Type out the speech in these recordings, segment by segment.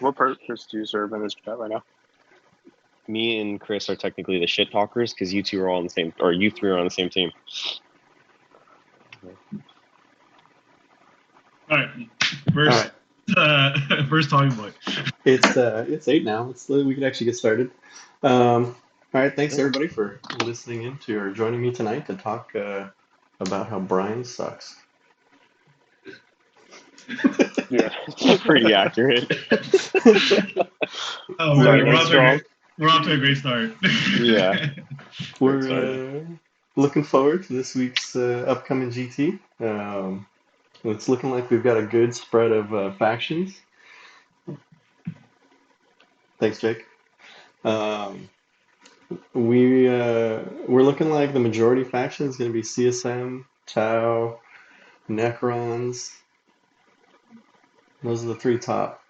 What purpose do you serve in this chat right now? Me and Chris are technically the shit talkers because you two are all on the same, or you three are on the same team. All right, first talking point. It's 8 now. We can actually get started. All right, thanks everybody for listening in to or joining me tonight to talk about how Brian sucks. Yeah, That's pretty accurate. Oh, we're off to a great start. Yeah. We're looking forward to this week's upcoming GT. It's looking like we've got a good spread of factions. Thanks, Jake. We're looking like the majority faction is going to be CSM, Tau, Necrons. Those are the three top.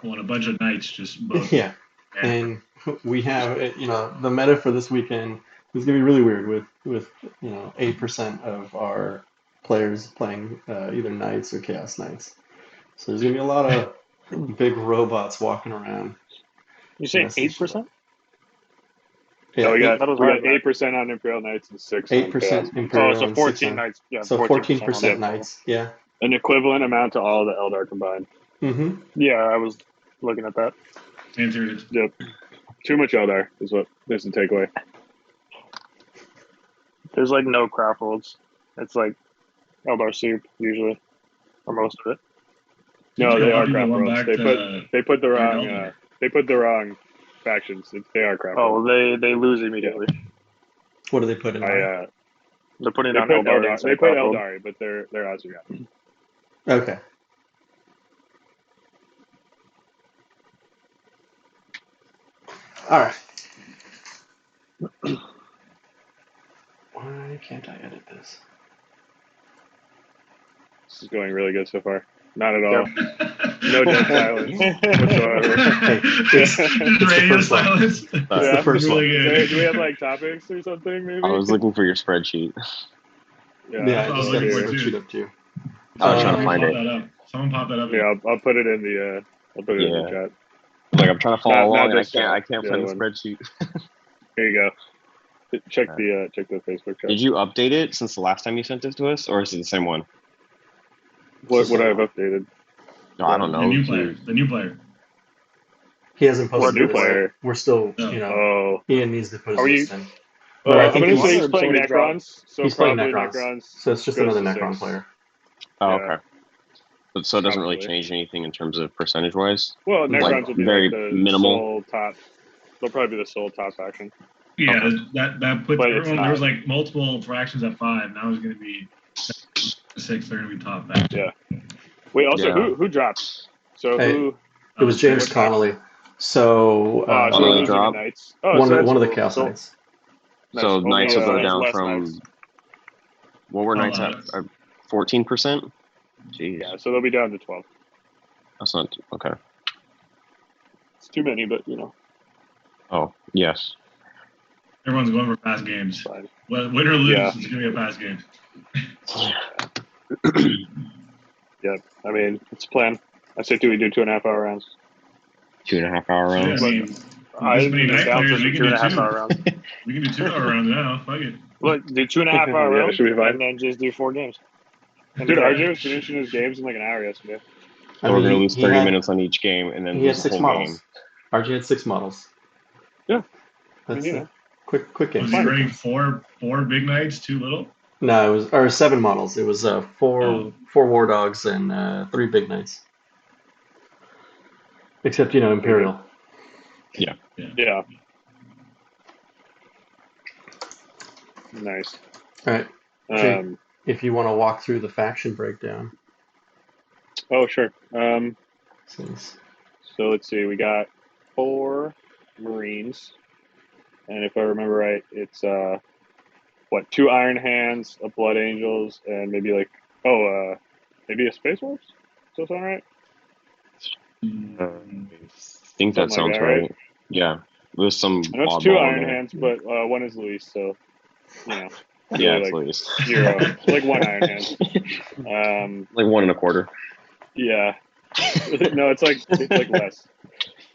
Well, and a bunch of knights just both. Yeah. And we have, the meta for this weekend is going to be really weird with 8% of our players playing either knights or chaos knights. So there's going to be a lot of big robots walking around. You say 8%? Yeah, we got 8% on Imperial Knights and 6% 8% Imperial. So 14 knights. Yeah, so 14% knights. Yeah. An equivalent amount to all the Eldar combined. Mm-hmm. Yeah, I was looking at that. Yep. Too much Eldar is what is the takeaway. There's like no craft rolls. It's like Eldar soup usually, or most of it. No, they are craft rolls. They put the wrong factions. They are craft rolls. Oh, they lose immediately. What do they put in? They're putting they on put Eldari. They put Eldari, but they're Azugat. Okay. All right. Why can't I edit this? This is going really good so far. Not at all. No dead silence whatsoever. Hey, it's radio silence. It's the first one. Good. Do we have like topics or something? Maybe. I was looking for your spreadsheet. Yeah, I just got the spreadsheet up too. I was trying to find it. Someone pop that up. Yeah, I'll put it in the in the chat. Like I'm trying to follow along, and I can't the find the spreadsheet. Here you go. Check the Facebook chat. Did you update it since the last time you sent this to us, or is it the same one? What would I have updated? No, I don't know. The new player. He hasn't posted new player. We're still, Ian needs to put his list in. But I think I'm going to say he's playing Necrons. So he's playing Necrons. So it's just another Necron player. Oh, okay. So it doesn't really change anything in terms of percentage-wise? Well, Necrons will be very like the minimal. sole top. They'll probably be the sole top faction. Yeah, that puts everyone. There was like multiple fractions at 5. Now it's going to be 6. They're going to be top faction. Yeah. Wait. Also, who dropped? So who? It was James Connolly. So Connolly dropped. One of the Chaos Knights. So Knights will go down from. What were Knights at? 14%. Jeez. Yeah, so they'll be down to 12. That's not okay. It's too many, but Oh yes. Everyone's going for fast games. Win or lose, it's going to be a fast game. Yeah, I mean, it's a plan. I say we do 2.5-hour rounds. 2.5-hour rounds. Yeah, I mean, down for 2.5-hour rounds. We can do 2-hour rounds now. Fuck it. Look, do 2.5-hour rounds, should be fine. and then just do 4 games. Dude, RJ was finishing his games in like an hour yesterday. So we're going to lose 30 minutes on each game, and then he had lose the 6 whole models. game. RJ had 6 models. Yeah. That's quick game. Was he running 4 big knights, 2 little? No, it was 7 models. It was 4 war dogs and 3 big knights. Except Imperial. Yeah. Nice. All right. Jake, if you want to walk through the faction breakdown. Oh, sure. So let's see. We got 4 Marines, and if I remember right, it's 2 Iron Hands, a Blood Angels, and maybe maybe a Space Wolves. Does that sound right? I think that sounds right. Yeah. There's some. I know it's 2 Iron Hands, but 1 is Luis, so yeah, really it's Luis. 0, like 1 Iron Hand. Like 1 1/4. Yeah. No, it's like less.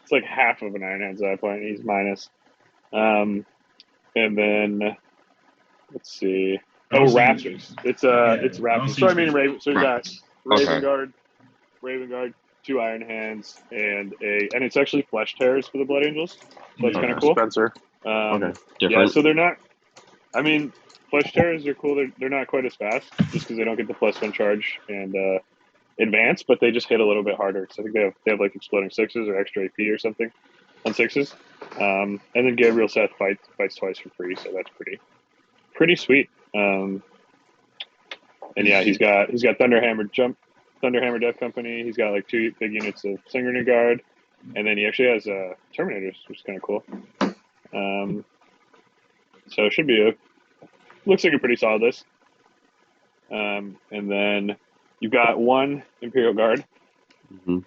It's like half of an Iron Hands at that point. He's minus. And then let's see. Oh, Raptors. It's Raptors. So I mean Raven. So you got Raven Guard, 2 Iron Hands, and it's actually Flesh Tears for the Blood Angels. So that's kind of cool. Spencer. Different. Yeah, so they're not. I mean, Flesh Tears are cool. They're not quite as fast, just because they don't get the +1 charge and advance, but they just hit a little bit harder. So I think they have like exploding 6s or extra AP or something on 6s. And then Gabriel Seth fights twice for free, so that's pretty sweet. And yeah, he's got Thunderhammer Death Company. He's got like 2 big units of Singerney Guard, and then he actually has Terminators, which is kind of cool. So it should be looks like a pretty solid list. And then you've got 1 Imperial Guard. Mm-hmm.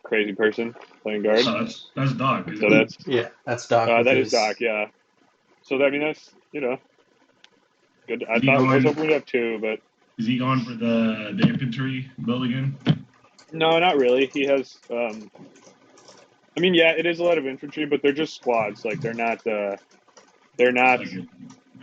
Crazy person playing guard. Oh, that's Doc. So that's Doc. That is Doc. Yeah. So I mean that's good. I was hoping we'd have 2, but is he going for the infantry build again? No, not really. He has. I mean, yeah, it is a lot of infantry, but they're just squads. Like they're not. I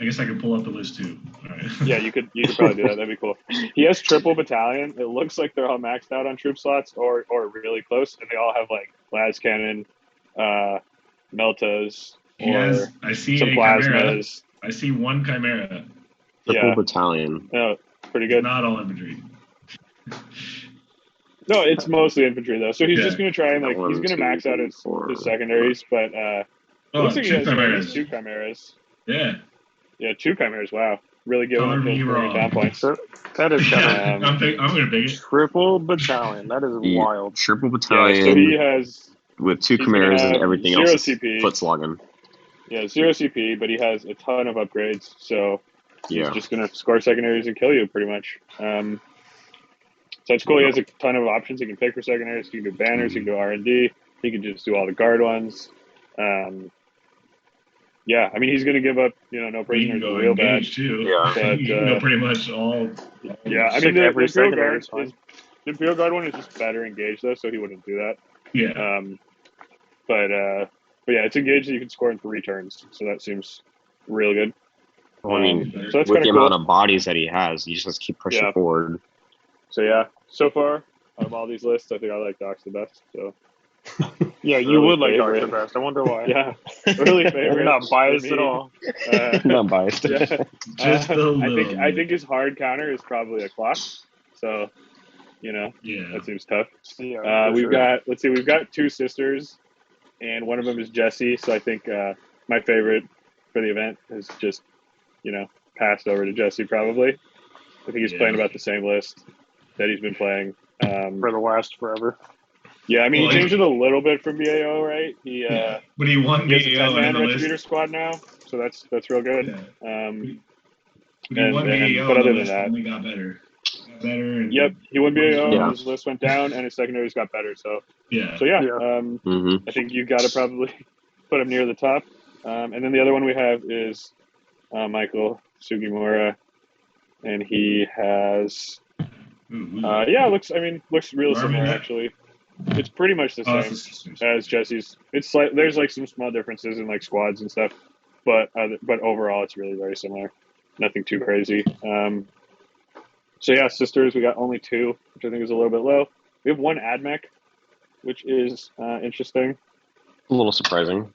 guess I could pull up the list too. All right. Yeah, you could probably do that. That'd be cool. He has triple battalion. It looks like they're all maxed out on troop slots or really close, and they all have like las cannon, meltas, I see some plasmas. I see 1 Chimera. Triple battalion. No, pretty good. Not all infantry. No, it's mostly infantry though. So he's just gonna try and he's gonna max out his secondaries, but looks like he has 2 Chimeras. Yeah. Yeah, 2 Chimeras. Wow, really giving up those down points. So that is kind of. I'm gonna pick it. Triple battalion. That is wild. Triple battalion. Yeah, so he has with 2 Chimeras and everything else is foot slogging. Yeah, 0 CP, but he has a ton of upgrades, so he's Yeah. just gonna score secondaries and kill you pretty much. So it's cool. He has a ton of options he can pick for secondaries. He can do banners. He can do R&D. He can just do all the guard ones. Yeah, I mean he's going to give up, no prisoners real bad. Too. Yeah, but you can go pretty much all. Yeah, I mean the Imperial Guard one is just better engaged though, so he wouldn't do that. Yeah. But yeah, it's engaged that you can score in 3 turns, so that seems real good. Well, I mean, so that's with the cool. amount of bodies that he has, you just have to keep pushing forward. So yeah, so far out of all these lists, I think I like Doc's the best. So yeah, you would like Doc the best. I wonder why. Yeah, really favorite. You're not biased at all. Not biased. Yeah. Just a little. I think his hard counter is probably a clock. So, that seems tough. Yeah, we've got 2 sisters, and one of them is Jessie. So I think my favorite for the event is just, passed over to Jessie probably. I think he's playing about the same list that he's been playing for the last forever. Yeah, I mean he changed it a little bit from BAO, right? But he won BAO. He has a 10-man Retributor list. squad now, so that's real good. Yeah. He won BAO, but other than list that, only got better. He won BAO. His list went down, and his secondaries got better. So yeah. I think you got to probably put him near the top. And then the other one we have is Michael Sugimura, and he has looks really similar actually. It's pretty much the same as Jesse's. It's there's some small differences in squads and stuff, but overall it's really very similar. Nothing too crazy. So yeah, sisters, we got only 2, which I think is a little bit low. We have 1 AdMech, which is interesting. A little surprising.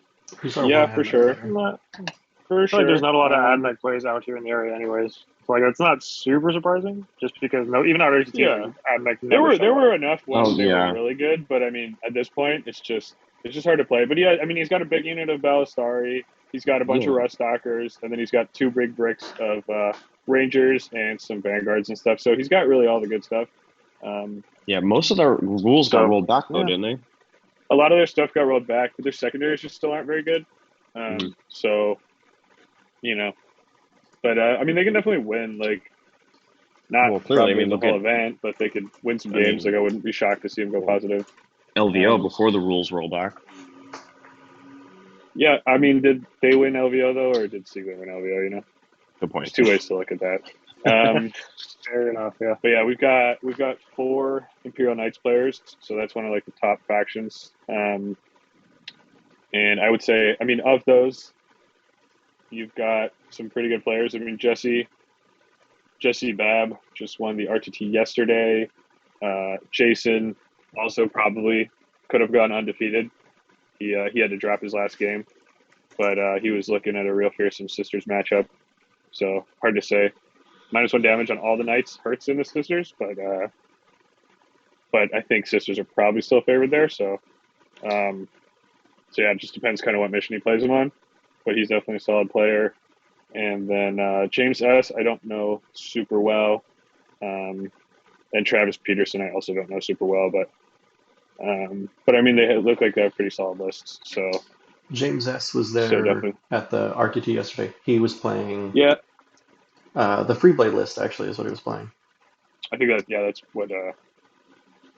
Yeah, for sure. For sure. There's not a lot of AdMech plays out here in the area, anyways. It's not super surprising, just because even out of AdMech. There were enough when they were really good, but I mean, at this point, it's just hard to play. But he's got a big unit of Ballistari. He's got a bunch of Rust Stalkers, and then he's got 2 big bricks of Rangers and some Vanguards and stuff. So he's got really all the good stuff. Most of their rules got rolled back though, didn't they? A lot of their stuff got rolled back, but their secondaries just still aren't very good. So, but I mean, they can definitely win. Not clearly the whole event, but they could win some games. I wouldn't be shocked to see them go positive. LVO before the rules roll back. Yeah, I mean, did they win LVO though, or did Sigler win LVO? Good point. There's 2 ways to look at that. Fair enough. Yeah. But yeah, we've got 4 Imperial Knights players, so that's one of like the top factions. And I would say, I mean, of those, you've got some pretty good players. I mean, Jesse Babb just won the RTT yesterday. Jason also probably could have gone undefeated. He had to drop his last game, but he was looking at a real fearsome Sisters matchup. So hard to say. -1 damage on all the Knights hurts in the Sisters, but I think Sisters are probably still favored there. So yeah, it just depends kind of what mission he plays them on. But he's definitely a solid player. And then James S. I don't know super well, and Travis Peterson I also don't know super well, but I mean they look like they have pretty solid lists. So James S was there at the RTT yesterday. He was playing. Yeah. The Freeblade list actually is what he was playing. I think that's what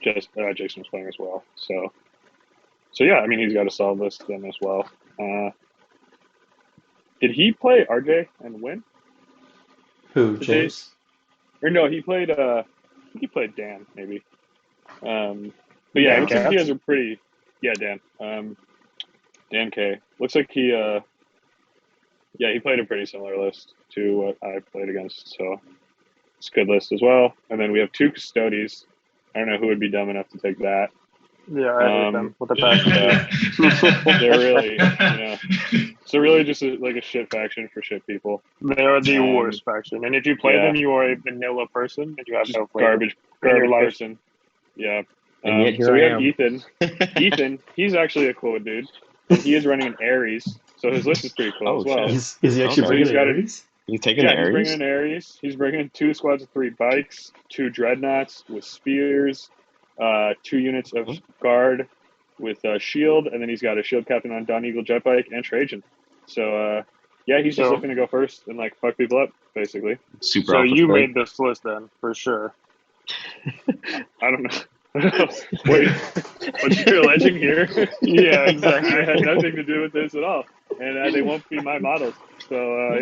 Jason was playing as well. So yeah, I mean he's got a solid list then as well. Did he play RJ and win? Who, James? Or no, he played I think he played Dan maybe. But yeah, it looks like he has a pretty Dan. Dan K. Looks like he played a pretty similar list to what I played against, so it's a good list as well. And then we have 2 Custodes. I don't know who would be dumb enough to take that. Yeah, I hate them with the passion. They're really, so really just like a shit faction for shit people. They are the worst faction, and if you play them, you are a vanilla person, and you have no flavor. Garbage person. Yeah. And yet here so we I have am. Ethan. Ethan, he's actually a cool dude. And he is running an Ares, so his list is pretty cool as well. Is he actually bringing an Ares? He's taking the Ares? He's bringing an Ares. He's bringing 2 squads of 3 bikes, 2 dreadnoughts with spears, 2 units of guard with shield, and then he's got a shield captain on Dawn Eagle jet bike and Trajan. So he's just looking to go first and like fuck people up, basically. Super. So you made this list then, for sure. I don't know. Wait, what you're alleging here? Yeah, exactly. I had nothing to do with this at all, and they won't be my models. So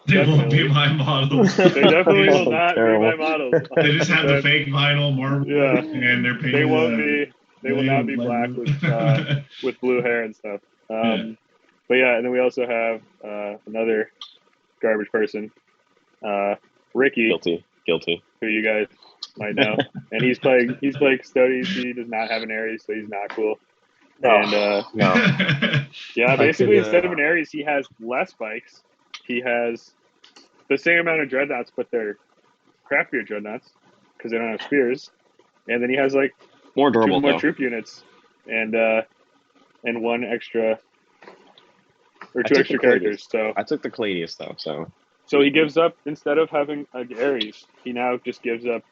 they won't be my models. They definitely will not be my models. They just have the fake vinyl marble, and they're painted. They won't be. They will not be black with blue hair and stuff. But yeah, and then we also have another garbage person, Ricky. Guilty. Who you guys might know, and he's playing Custodes. He does not have an Ares, so he's not cool. And basically instead of an Ares, he has less bikes. He has the same amount of dreadnoughts, but they're crappier dreadnoughts because they don't have spears. And then he has like more durable, 2 more troop units, and 1 extra or 2 extra characters. So I took the Cladius though. So he gives up, instead of having an Ares, he now just gives up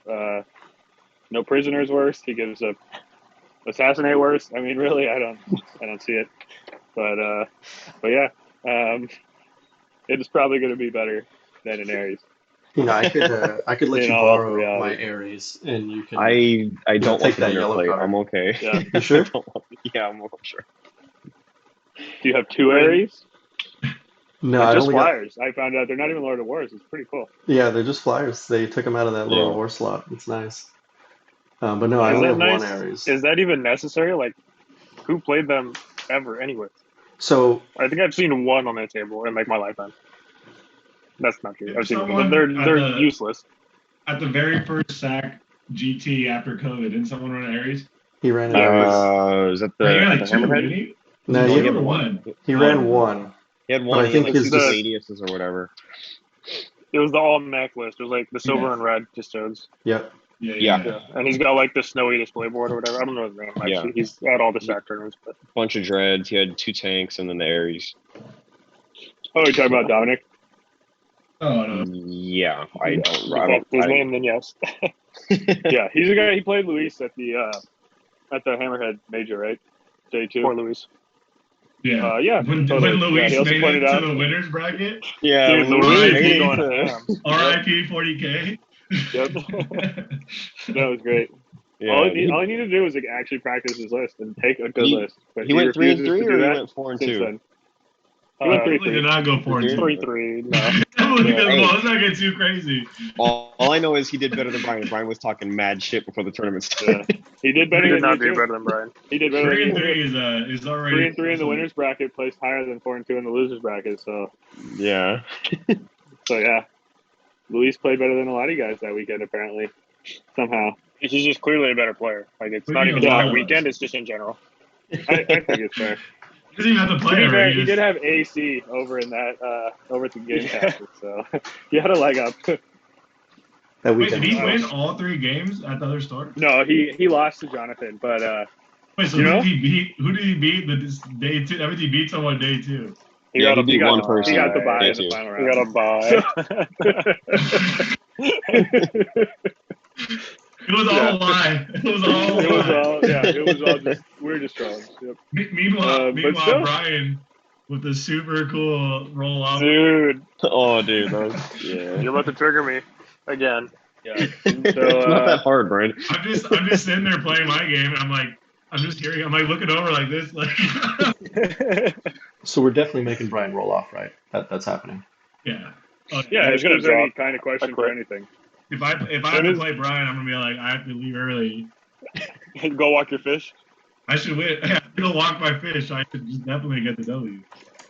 no prisoners worst. He gives up assassinate worst. I mean, really, I don't see it. But yeah, it is probably going to be better than an Ares. I could let you borrow my Ares, and you can. I don't take like that the yellow plate. card. I'm okay. Yeah, you sure? I'm sure. Do you have 2 Ares? No, they're I just only flyers. I found out they're not even Lord of Wars. It's pretty cool. Yeah, they're just flyers. They took them out of that little war slot. It's nice. But no, I only have 1 Ares. Is that even necessary? Like, who played them ever anyway? So I think I've seen 1 on the table in like my lifetime. That's not true. I've seen them, Someone but they're useless. At the very first SAC GT after COVID, didn't someone run an Ares? He ran an Ares. Is that the Hammerhead? No, he had 1. He ran 1. He had 1. I think his his Gladiuses or whatever. It was the all mech list. It was like the silver and red Custodes. Yep. Yeah. And he's got like the snowy display board or whatever. I don't know his name. Actually. Yeah. He's at all the SAC tournaments. But bunch of dreads. He had 2 tanks and then the Ares. Oh, you're talking about Dominic? Oh no. Yeah, I don't. His name, then yes. Yeah, he's a guy. He played Luis at the Hammerhead Major, right? J2. Poor Luis. Yeah. When totally. Luis he made it to the winners bracket. Yeah, dude, Luis going RIP 40K. Yep. That was great. Yeah, all he needed to do was like actually practice his list and take a good list. But he went 3-3 or he went 4-2? He went Definitely 3-3. did not go 4-2. 3-3. No. Definitely Yeah, didn't. hey. Let's not get too crazy. All I know is he did better than Brian. Brian was talking mad shit before the tournament started. Yeah. He did He better did than not you do too. better than Brian. He did better than you 3-3 too. is already 3-3 in the winners bracket, placed higher than 4-2 in the losers bracket. So Yeah. yeah, Luis played better than a lot of you guys that weekend apparently. Somehow, He's just clearly a better player. Like, it's What not do you even mean just a that lot of weekend, us? it's just in general. I think it's fair. He doesn't even have to To play be her. fair, he did have AC over in that over at the game captain, so he had a leg up. That Wait, did weekend. he was win all 3 games at the other store? No, he lost to Jonathan, but Wait, so You who know? did he beat? Who did he beat the day 2? I mean, he beat someone day 2. He Yeah, got he a beat bye. one person. he got the bye day in the 2. final He round. got a bye. It was all a lie. It was all a lie. It was all just we're just trolling. Yep. Meanwhile, but still- Brian with the super cool roll off. Dude, Oh, dude, that was, yeah. you're about to trigger me again. Yeah. It's So not that hard, Brian. I'm just sitting there playing my game, and I'm just hearing. I'm like looking over like this, like. So we're definitely making Brian roll off, right? That's happening. Yeah. Oh, yeah, He's if gonna there's any drop. kind of question I for quit. anything. If I have to play Brian, I'm gonna be like, I have to leave early. Go walk your fish. I should win. I have to go walk my fish. I should just definitely get the W.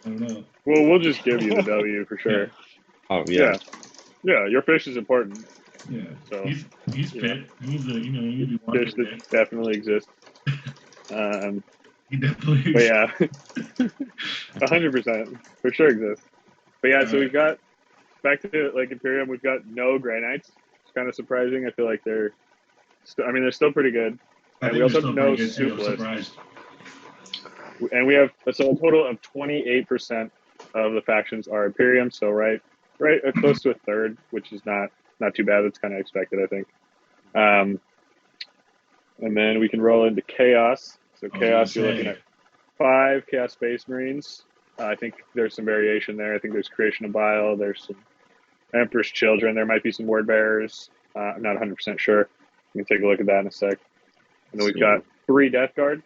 I don't know. Well, we'll just give you the W for sure. Oh, yeah. Yeah, your fish is important. Yeah. So He's fit. He's a he needs to be fish that definitely exists. He definitely. But yeah, 100% for sure exists. But yeah, so we've got back to like Imperium. We've got no Grey Knights. It's kind of surprising. I feel like they're still pretty good. And we also have no Soupless. And we have a total of 28% of the factions are Imperium. So right, close to a third, which is not too bad. That's kind of expected, I think. And then we can roll into Chaos. So Chaos, you're looking at 5 Chaos Space Marines. I think there's some variation there. I think there's Creation of Bile. There's some Emperor's Children. There might be some Word Bearers. I'm not 100% sure. We can take a look at that in a sec. And then we've got 3 Death Guard.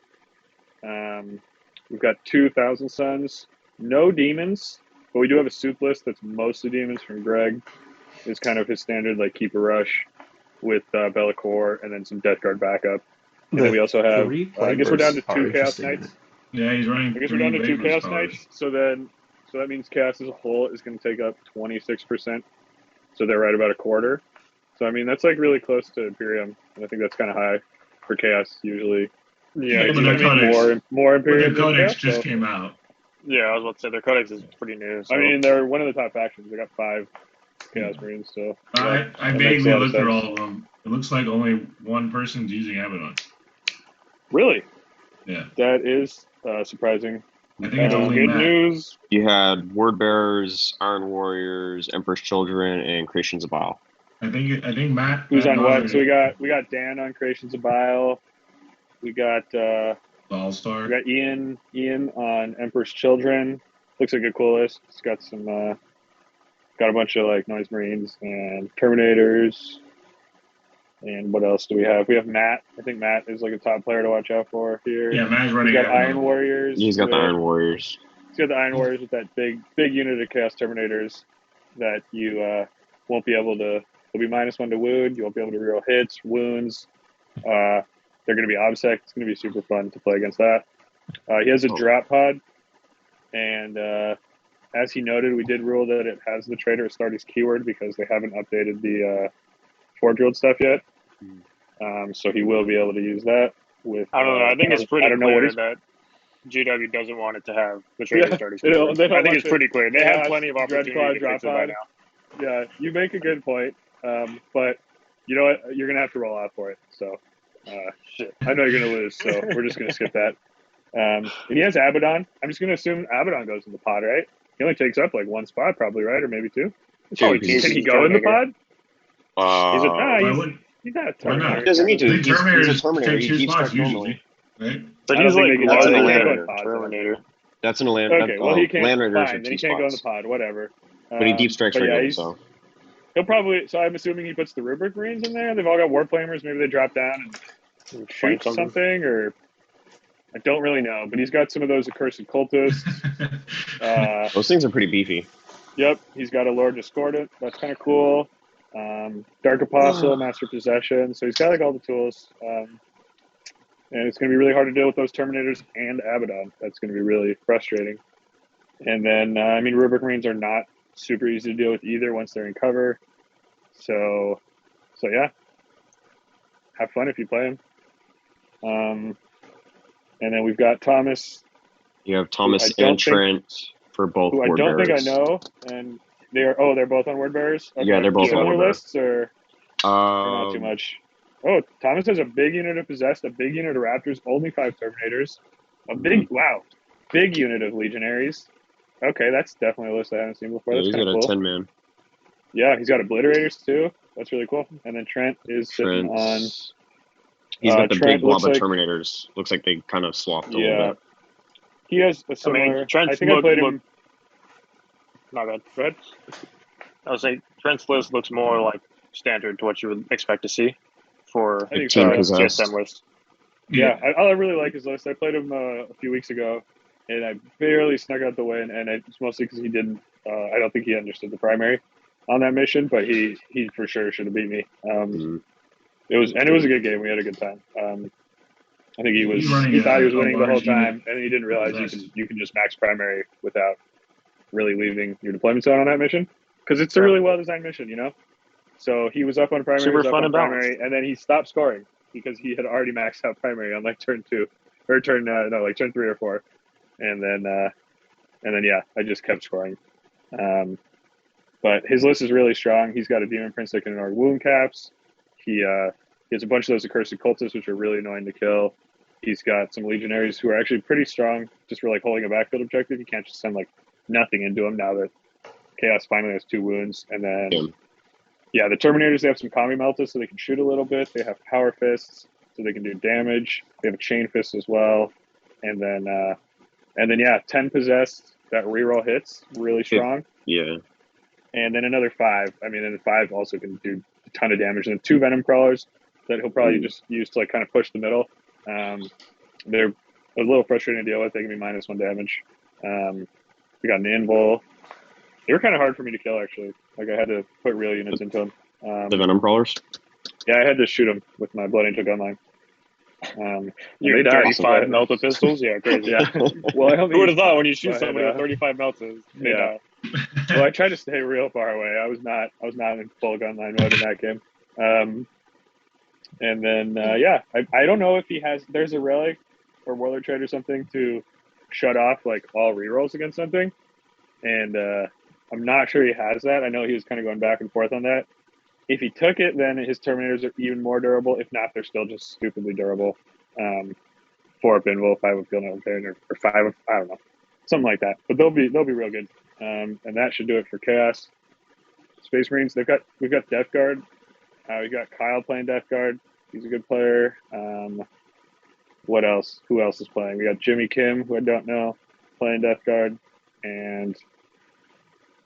We've got 2,000 Suns. No demons, but we do have a soup list that's mostly demons from Greg. It's kind of his standard, like Keep a Rush with Bellacore and then some Death Guard backup. And then we also have, I guess we're down to 2 Chaos Knights. Yeah, he's running. I guess we're down to 2 Chaos Knights. So that means Chaos as a whole is going to take up 26%. So they're right about a quarter. So, I mean, that's like really close to Imperium. And I think that's kind of high for Chaos usually. Yeah, but their codex, more Imperium their codex Chaos, just came out. Yeah, I was about to say their codex is pretty new. So. I mean, they're one of the top factions. They got 5 Chaos Marines. So I vaguely looked through all of them. It looks like only one person's using Abaddon. Really? Yeah. That is surprising. I think it's only good Matt. news. You had Word Bearers, Iron Warriors, Emperor's Children, and Creations of Bile. I think Matt. Who's Matt on what? Goddard, So we got Dan on Creations of Bile. We got All-Star. We got Ian on Emperor's Children. Looks like a cool list. It's got some got a bunch of like Noise Marines and Terminators. And what else do we have? We have Matt. I think Matt is like a top player to watch out for here. Yeah, Matt's running. He's got Iron Warriors. He's got the Iron Warriors. He's got the Iron Warriors with that big unit of Chaos Terminators that you won't be able to. They'll be -1 to wound. You won't be able to reroll hits, wounds. They're going to be obsec. It's going to be super fun to play against that. He has a drop pod, and as he noted, we did rule that it has the Traitor Astartes keyword because they haven't updated the Forge World stuff yet. So he will be able to use that. With I don't know. I think it's pretty clear clear that GW doesn't want it to have the Traitor Astartes they don't keyword. I think want it's pretty clear. They have plenty of Dreadclaw opportunity to fix it by now. Yeah, you make a good point. But you know what? You're gonna have to roll out for it. So Shit. I know you're gonna lose. So we're just gonna skip that. And he has Abaddon. I'm just gonna assume Abaddon goes in the pod, right? He only takes up like 1 spot, probably, right, or maybe 2. Probably Can he go in the pod? He's not a Terminator. He doesn't need to. The He's a Terminators Terminator. take He 2 keeps spots track normally. usually, right? But I he's don't like think they That's an larger Land than Raider. a Terminator. That's an Land. Okay, well he can't. Land Raiders Fine, are then he 2 can't go in the spots. pod. Whatever. But he deep strikes but yeah, regularly, so. He'll probably. So I'm assuming he puts the Rubric Marines in there. They've all got Warflamers. Maybe they drop down and shoot something, or I don't really know, but he's got some of those accursed cultists. Those things are pretty beefy. Yep, he's got a Lord Discordant. That's kind of cool. Dark Apostle, Master Possession. So he's got like all the tools. And it's going to be really hard to deal with those Terminators and Abaddon. That's going to be really frustrating. And then, Rubric Marines are not super easy to deal with either once they're in cover. So yeah. Have fun if you play them. And then we've got Thomas. You have Thomas and Trent for both who word I don't bearers. think I know. And they're both on word bearers? Okay. Yeah, they're both on word lists or not too much? Oh, Thomas has a big unit of Possessed, a big unit of Raptors, only 5 Terminators. Big unit of Legionaries. Okay, that's definitely a list I haven't seen before. Yeah, That's he's kind got of a cool. 10-man. Yeah, he's got Obliterators too. That's really cool. And then Trent is sitting on... He's got the Trent big blob of like, Terminators. Looks like they kind of swapped a little bit. He has a similar... Trent's I think I played him... My bad. Go ahead. I was saying Trent's list looks more like standard to what you would expect to see for I think GSM list. Yeah, I really like his list. I played him a few weeks ago, and I barely snuck out the win, and it's mostly because he didn't. I don't think he understood the primary on that mission, but he for sure should have beat me. It was a good game. We had a good time. I think he thought he was winning the whole time, and he didn't realize you can just max primary without really leaving your deployment zone on that mission, because it's a really well designed mission, you know. So he was up on primary, super fun and balanced, and then he stopped scoring because he had already maxed out primary on like turn 2 or turn 3 or 4, and then yeah, I just kept scoring. But his list is really strong. He's got a Demon Prince that can ignore wound caps. He has a bunch of those accursed cultists, which are really annoying to kill. He's got some legionaries who are actually pretty strong, just for like holding a backfield objective. You can't just send like nothing into them now that Chaos finally has 2 wounds. And then the Terminators, they have some Kami Meltas, so they can shoot a little bit. They have Power Fists, so they can do damage. They have a Chain Fist as well. And then 10 Possessed, that reroll hits, really strong. Yeah. And then another 5. And the 5 also can do a ton of damage. And then 2 Venom Crawlers that he'll probably just use to like kind of push the middle. They're a little frustrating to deal with. They can be -1 damage. We got an Invul. They were kind of hard for me to kill, actually. Like, I had to put real units into them. The Venom Crawlers? Yeah, I had to shoot them with my Blood Angel gunline. You 35 melta pistols? Yeah, crazy. Yeah. Well, who would have thought when you shoot somebody with 35 meltas? Yeah. Well, I tried to stay real far away. I was not in full gunline mode in that game. And then, I don't know if there's a relic or Warlord Trade or something to shut off like all rerolls against something. And I'm not sure he has that. I know he was kind of going back and forth on that. If he took it, then his Terminators are even more durable. If not, they're still just stupidly durable. 4 up Invul, 5 up Field Note, or 5 up, I don't know, something like that. But they'll be real good. And that should do it for Chaos. Space Marines, we've got Death Guard. We've got Kyle playing Death Guard. He's a good player. What else? Who else is playing? We got Jimmy Kim, who I don't know, playing Death Guard, and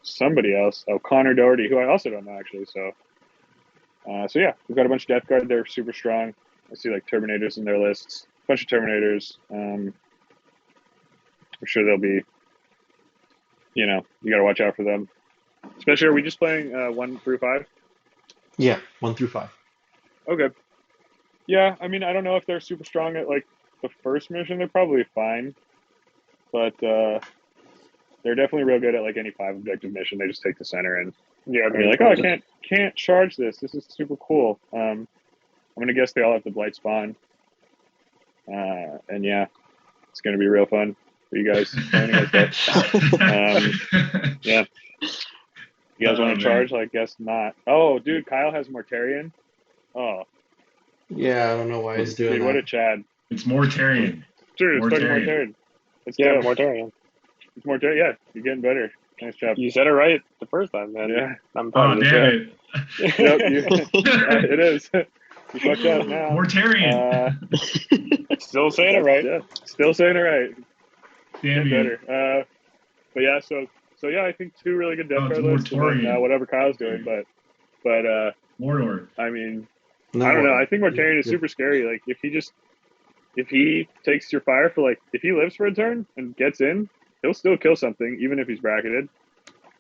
somebody else. Oh, Connor Doherty, who I also don't know, actually. So yeah, we've got a bunch of Death Guard. They're super strong. I see like Terminators in their lists. A bunch of Terminators. I'm sure they'll be, you got to watch out for them. Especially, are we just playing 1 through 5? Yeah, 1 through 5. Okay. Yeah, I don't know if they're super strong at like the first mission. They're probably fine, but they're definitely real good at like any 5 objective mission. They just take the center and they're like, oh, I can't charge this. This is super cool. I'm gonna guess they all have the Blight Spawn, and yeah, it's gonna be real fun for you guys playing against that. Yeah. You guys want to charge? I guess not. Oh, dude, Kyle has Mortarion. Oh. Yeah, I don't know why he's doing that. What a Chad. It's Mortarion. Dude, it's fucking Mortarion. Mortarion. It's Mortarion. Yeah, you're getting better. Nice job. You said it right the first time, man. Yeah. I'm proud of damn it. Yep, it is. You fucked up now. Mortarion. Still saying it right. Yeah, still saying it right. Damn you. Better. But yeah, so yeah, I think 2 really good Death Guard lists, and then, whatever Kyle's doing, but Mordor. I don't know. I think Mortarion is super scary. Like, if he just if he takes your fire for if he lives for a turn and gets in, he'll still kill something even if he's bracketed.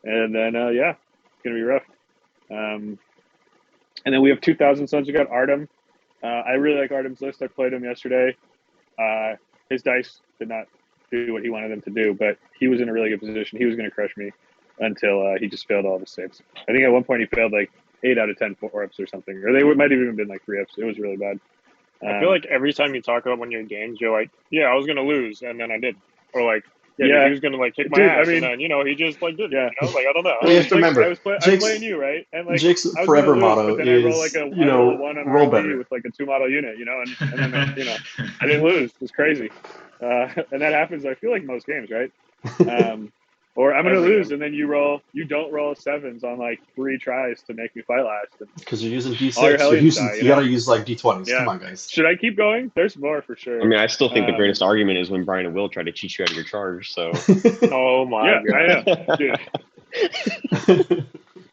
And then it's gonna be rough. And then we have 2,000 Suns. We got Artem. I really like Artem's list. I played him yesterday. His dice did not do what he wanted them to do, but he was in a really good position. He was going to crush me until he just failed all the saves. I think at one point he failed 8 out of 10 4-ups or something, or they might have even been 3-ups. It was really bad. I feel like every time you talk about one of your games, you're like, yeah, I was going to lose, and then I did. Or he was going to kick my ass, and then, he just did. Yeah. I don't know. Well, you have to remember, I was playing you, right? And Jake's I was forever lose, motto but then is, I roll a 1 on roll RP better. with a 2-model unit, and then I didn't lose. It was crazy. And that happens, I feel most games, right? Or I'm going to lose, and then you don't roll 7s on 3 tries to make me fight last. Because you're using D6. All your Hellions die, you gotta use D20s. Yeah. Come on, guys. Should I keep going? There's more for sure. I mean, I still think the greatest argument is when Brian and Will try to cheat you out of your charge. So. Oh my god! I know, dude.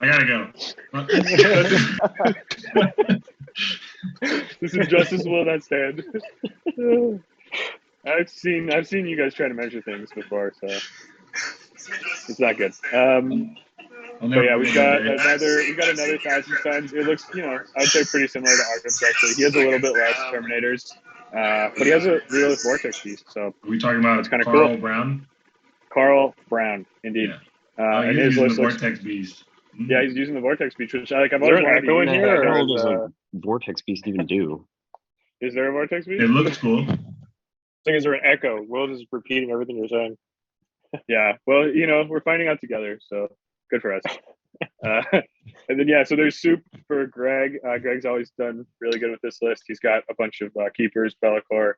I gotta go. This is justice will not stand. I've seen you guys try to measure things before, so it's not good. But yeah, we've got another 1,000 Suns. It looks, I'd say pretty similar to Artem's actually. He has a little bit less Terminators, but he has a real Vortex Beast. So are we talking about it's kind of Carl cool. Brown? Carl Brown, indeed. Yeah. And he's his using list the looks, Vortex Beast. yeah, he's using the Vortex Beast, which I've Is there always an wanted to echo in use. here? What the hell Or does is, a Vortex Beast even do? Is there a Vortex Beast? It looks cool. is there an echo? Will is repeating everything you're saying. Yeah, well, we're finding out together, so good for us. And then so there's soup for Greg. Greg's always done really good with this list. He's got a bunch of keepers, Be'lakor,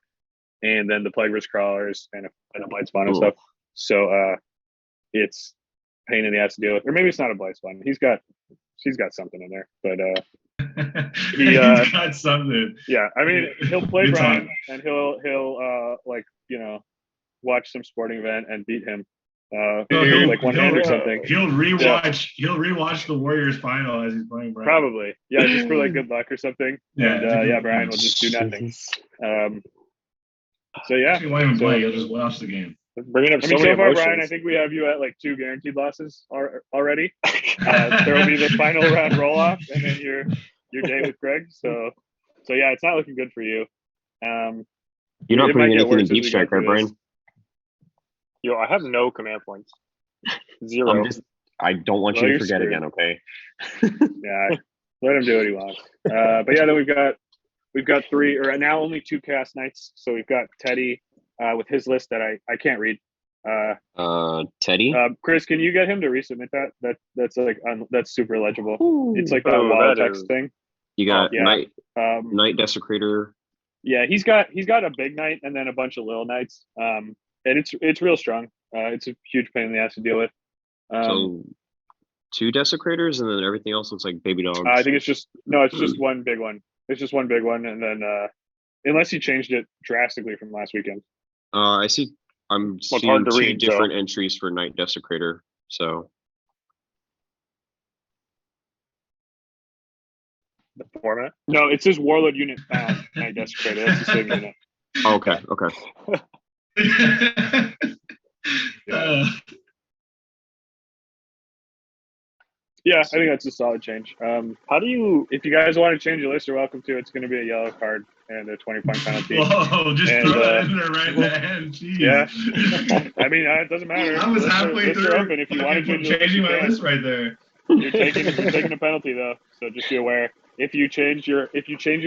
and then the Plague Risk Crawlers and a Blight Spawn and stuff. So it's pain in the ass to deal with, or maybe it's not a Blight Spawn. He's got something in there, but He's got something. Yeah, I mean he'll play Good Brian time. and he'll watch some sporting event and beat him. One hand or something. He'll rewatch the Warriors final as he's playing Brian. Probably. Yeah, just for good luck or something. Yeah, And Brian will just do nothing. So yeah. He won't even play, he'll just watch the game. Bringing up so many far, emotions. Brian, I think we have you at 2 guaranteed losses already. There will be the final round roll off and then your day with Greg. So yeah, it's not looking good for you. You're not putting anything in Deep Strike, right, Brian? Yo, I have no command points. 0. I don't want you to forget again, okay? Yeah, let him do what he wants. But yeah, then we've got 3 or now only 2 Chaos Knights. So we've got Teddy with his list that I can't read. Teddy? Chris, can you get him to resubmit that? That's super legible. Ooh. It's that wall text thing. You got Night Desecrator. Yeah, he's got a big knight and then a bunch of little knights. And it's real strong. It's a huge pain in the ass to deal with. So 2 Desecrators and then everything else looks like baby dogs. I think it's just one big one. It's just one big one, and then unless he changed it drastically from last weekend. I'm seeing 2 different entries for Night Desecrator. So The format? No, it says Warlord unit found Night Desecrator. That's the same unit. okay. Yeah, I think that's a solid change. If you guys want to change your list, you're welcome to. It's going to be a yellow card and a 20-point penalty. Whoa, just throw that in there right now. Jeez. Yeah. I mean, it doesn't matter. I was halfway through open. If you want to change changing my list right there. You're taking a penalty though, so just be aware. If you change your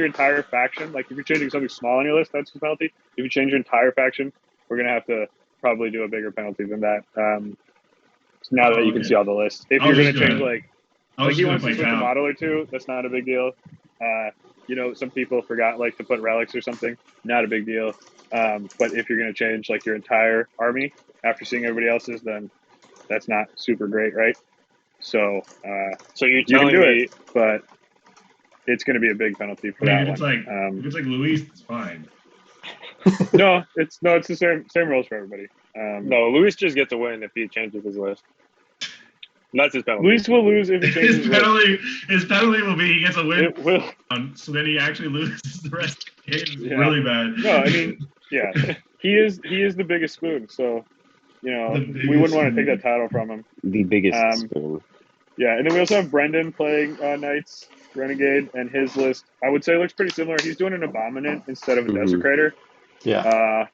entire faction, if you're changing something small on your list, that's a penalty. If you change your entire faction, we're gonna have to probably do a bigger penalty than that. Now that you can see all the lists, if you're gonna change he wants to switch a model or 2, that's not a big deal. Some people forgot to put relics or something, not a big deal. But if you're gonna change your entire army after seeing everybody else's, then that's not super great, right? So you're telling you can do me, it, but it's going to be a big penalty for that one. If it's Luis, it's fine. No, it's the same rules for everybody. No, Luis just gets a win if he changes his list. That's his penalty. Luis will lose if he changes his penalty will be he gets a win. It will. So then he actually loses the rest of the game. Really bad. No, I mean, yeah, he is the biggest spoon. So, we wouldn't want to take that title from him. The biggest spoon. Yeah, and then we also have Brendan playing Knights Renegade, and his list I would say looks pretty similar. He's doing an Abominant instead of a Desecrator. Yeah.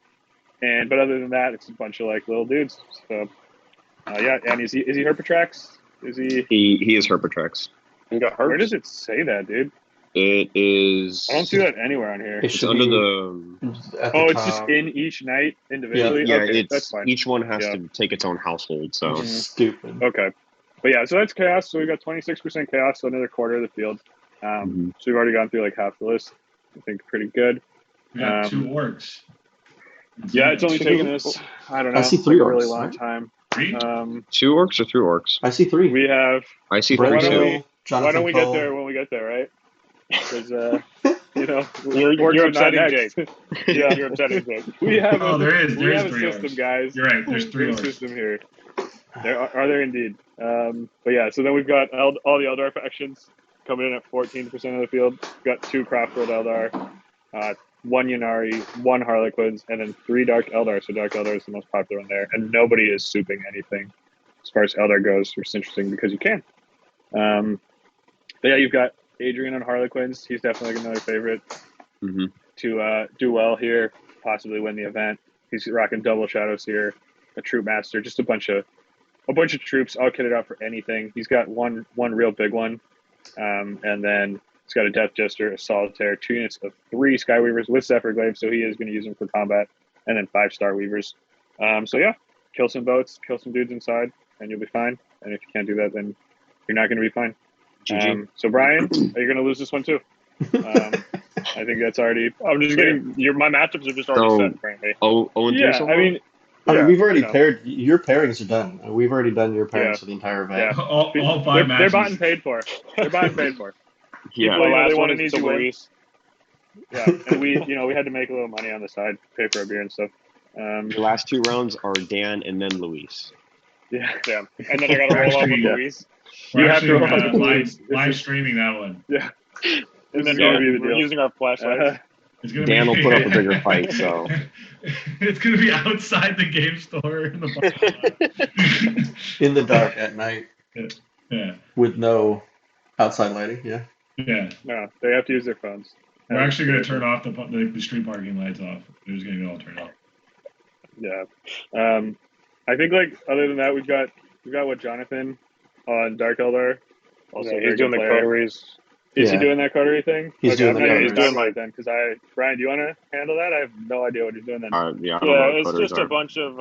But other than that, it's a bunch of like little dudes. So, and is he Herpatrax? Is he? He is Herpatrax. He got hurt. Where does it say that, dude? It is. I don't see that anywhere on here. It's under the. It's just in each knight individually. Yeah, okay, it's that's fine. each one has to take its own household. So stupid. Okay, but yeah, so that's chaos. So we got 26% chaos, so another quarter of the field. So we've already gone through like half the list. I think pretty good. We have 2 orcs. Yeah, it's only taken us, I don't know, I see 3 like orcs, a really long right? time. 3? 2 orcs or 3 orcs? I see 3. We have. I see 3 Brendo, too. Why don't we get there when we get there, right? Because you're upsetting Jake. Yeah, you're upsetting Jake. We have there is 3 a system, orcs. guys. You're right. There's 3 There's a orcs. system here. There are there indeed. But yeah, so then we've got all the Eldar factions coming in at 14% of the field. We've got 2 Craftworld Eldar, 1 Yannari, 1 Harlequins, and then 3 Dark Eldar. So Dark Eldar is the most popular one there, and nobody is souping anything as far as Eldar goes, which is interesting because you can. But yeah, you've got Adrian on Harlequins. He's definitely another favorite to do well here, possibly win the event. He's rocking double shadows here, a troop master, just a bunch of troops all kitted out for anything. He's got one real big one, and then he's got a Death Jester, a Solitaire, 2 units of 3 Skyweavers with Zephyr Glaive, so he is going to use them for combat, and then 5 Star Weavers. So yeah, kill some boats, kill some dudes inside, and you'll be fine. And if you can't do that, then you're not going to be fine. So Brian, are you going to lose this one too? I think that's already. I'm just getting. My matchups are just already set, frankly. I mean, we've already paired. Your pairings are done. We've already done your pairings for the entire event. Yeah. All 5 matches. They're bought and paid for. Yeah, People, the last they one want an is easy to win. Luis. Yeah, and we had to make a little money on the side, pay for a beer and stuff. The last 2 rounds are Dan and then Luis. Yeah. And then I got to roll up with Luis. We're You have to actually live streaming that one. Yeah. And then we're using our flashlights. Dan will put up a bigger fight, so it's gonna be outside the game store in the in the dark at night. Yeah. With no outside lighting. Yeah. Yeah. No, they have to use their phones. We're actually gonna turn off the street parking lights off. They're just gonna be all turned off. Yeah. I think other than that, we've got what, Jonathan on Dark Eldar. Also, he's doing the coteries. Is he doing that coterie thing? He's doing the coteries. He's doing then because Brian, do you want to handle that? I have no idea what he's doing then. It's just a bunch of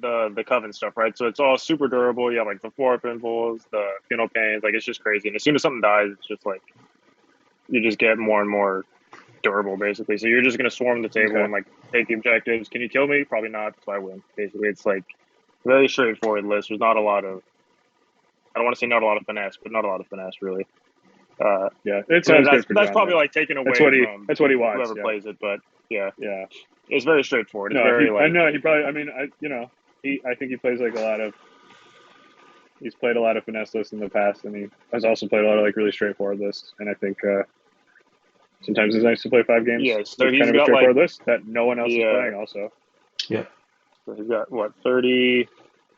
the Coven stuff, right? So it's all super durable. You have the 4 pinfuls, the funeral pains. It's just crazy. And as soon as something dies, it's just you just get more and more durable, basically. So you're just gonna swarm the table and take the objectives. Can you kill me? Probably not. So I win. Basically, it's very straightforward list. There's not a lot of. I don't want to say not a lot of finesse, but not a lot of finesse really. It so sounds that's good for probably taken away from that's what he wants. Whoever plays it, but yeah, it's very straightforward. It's No, very I know he probably. I mean, I think he plays a lot of. He's played a lot of finesse lists in the past, and he has also played a lot of really straightforward lists. And I think sometimes it's nice to play 5 games. Yeah, so with he's kind of a got straightforward list that no one else is playing. Also, yeah. So he's got 30,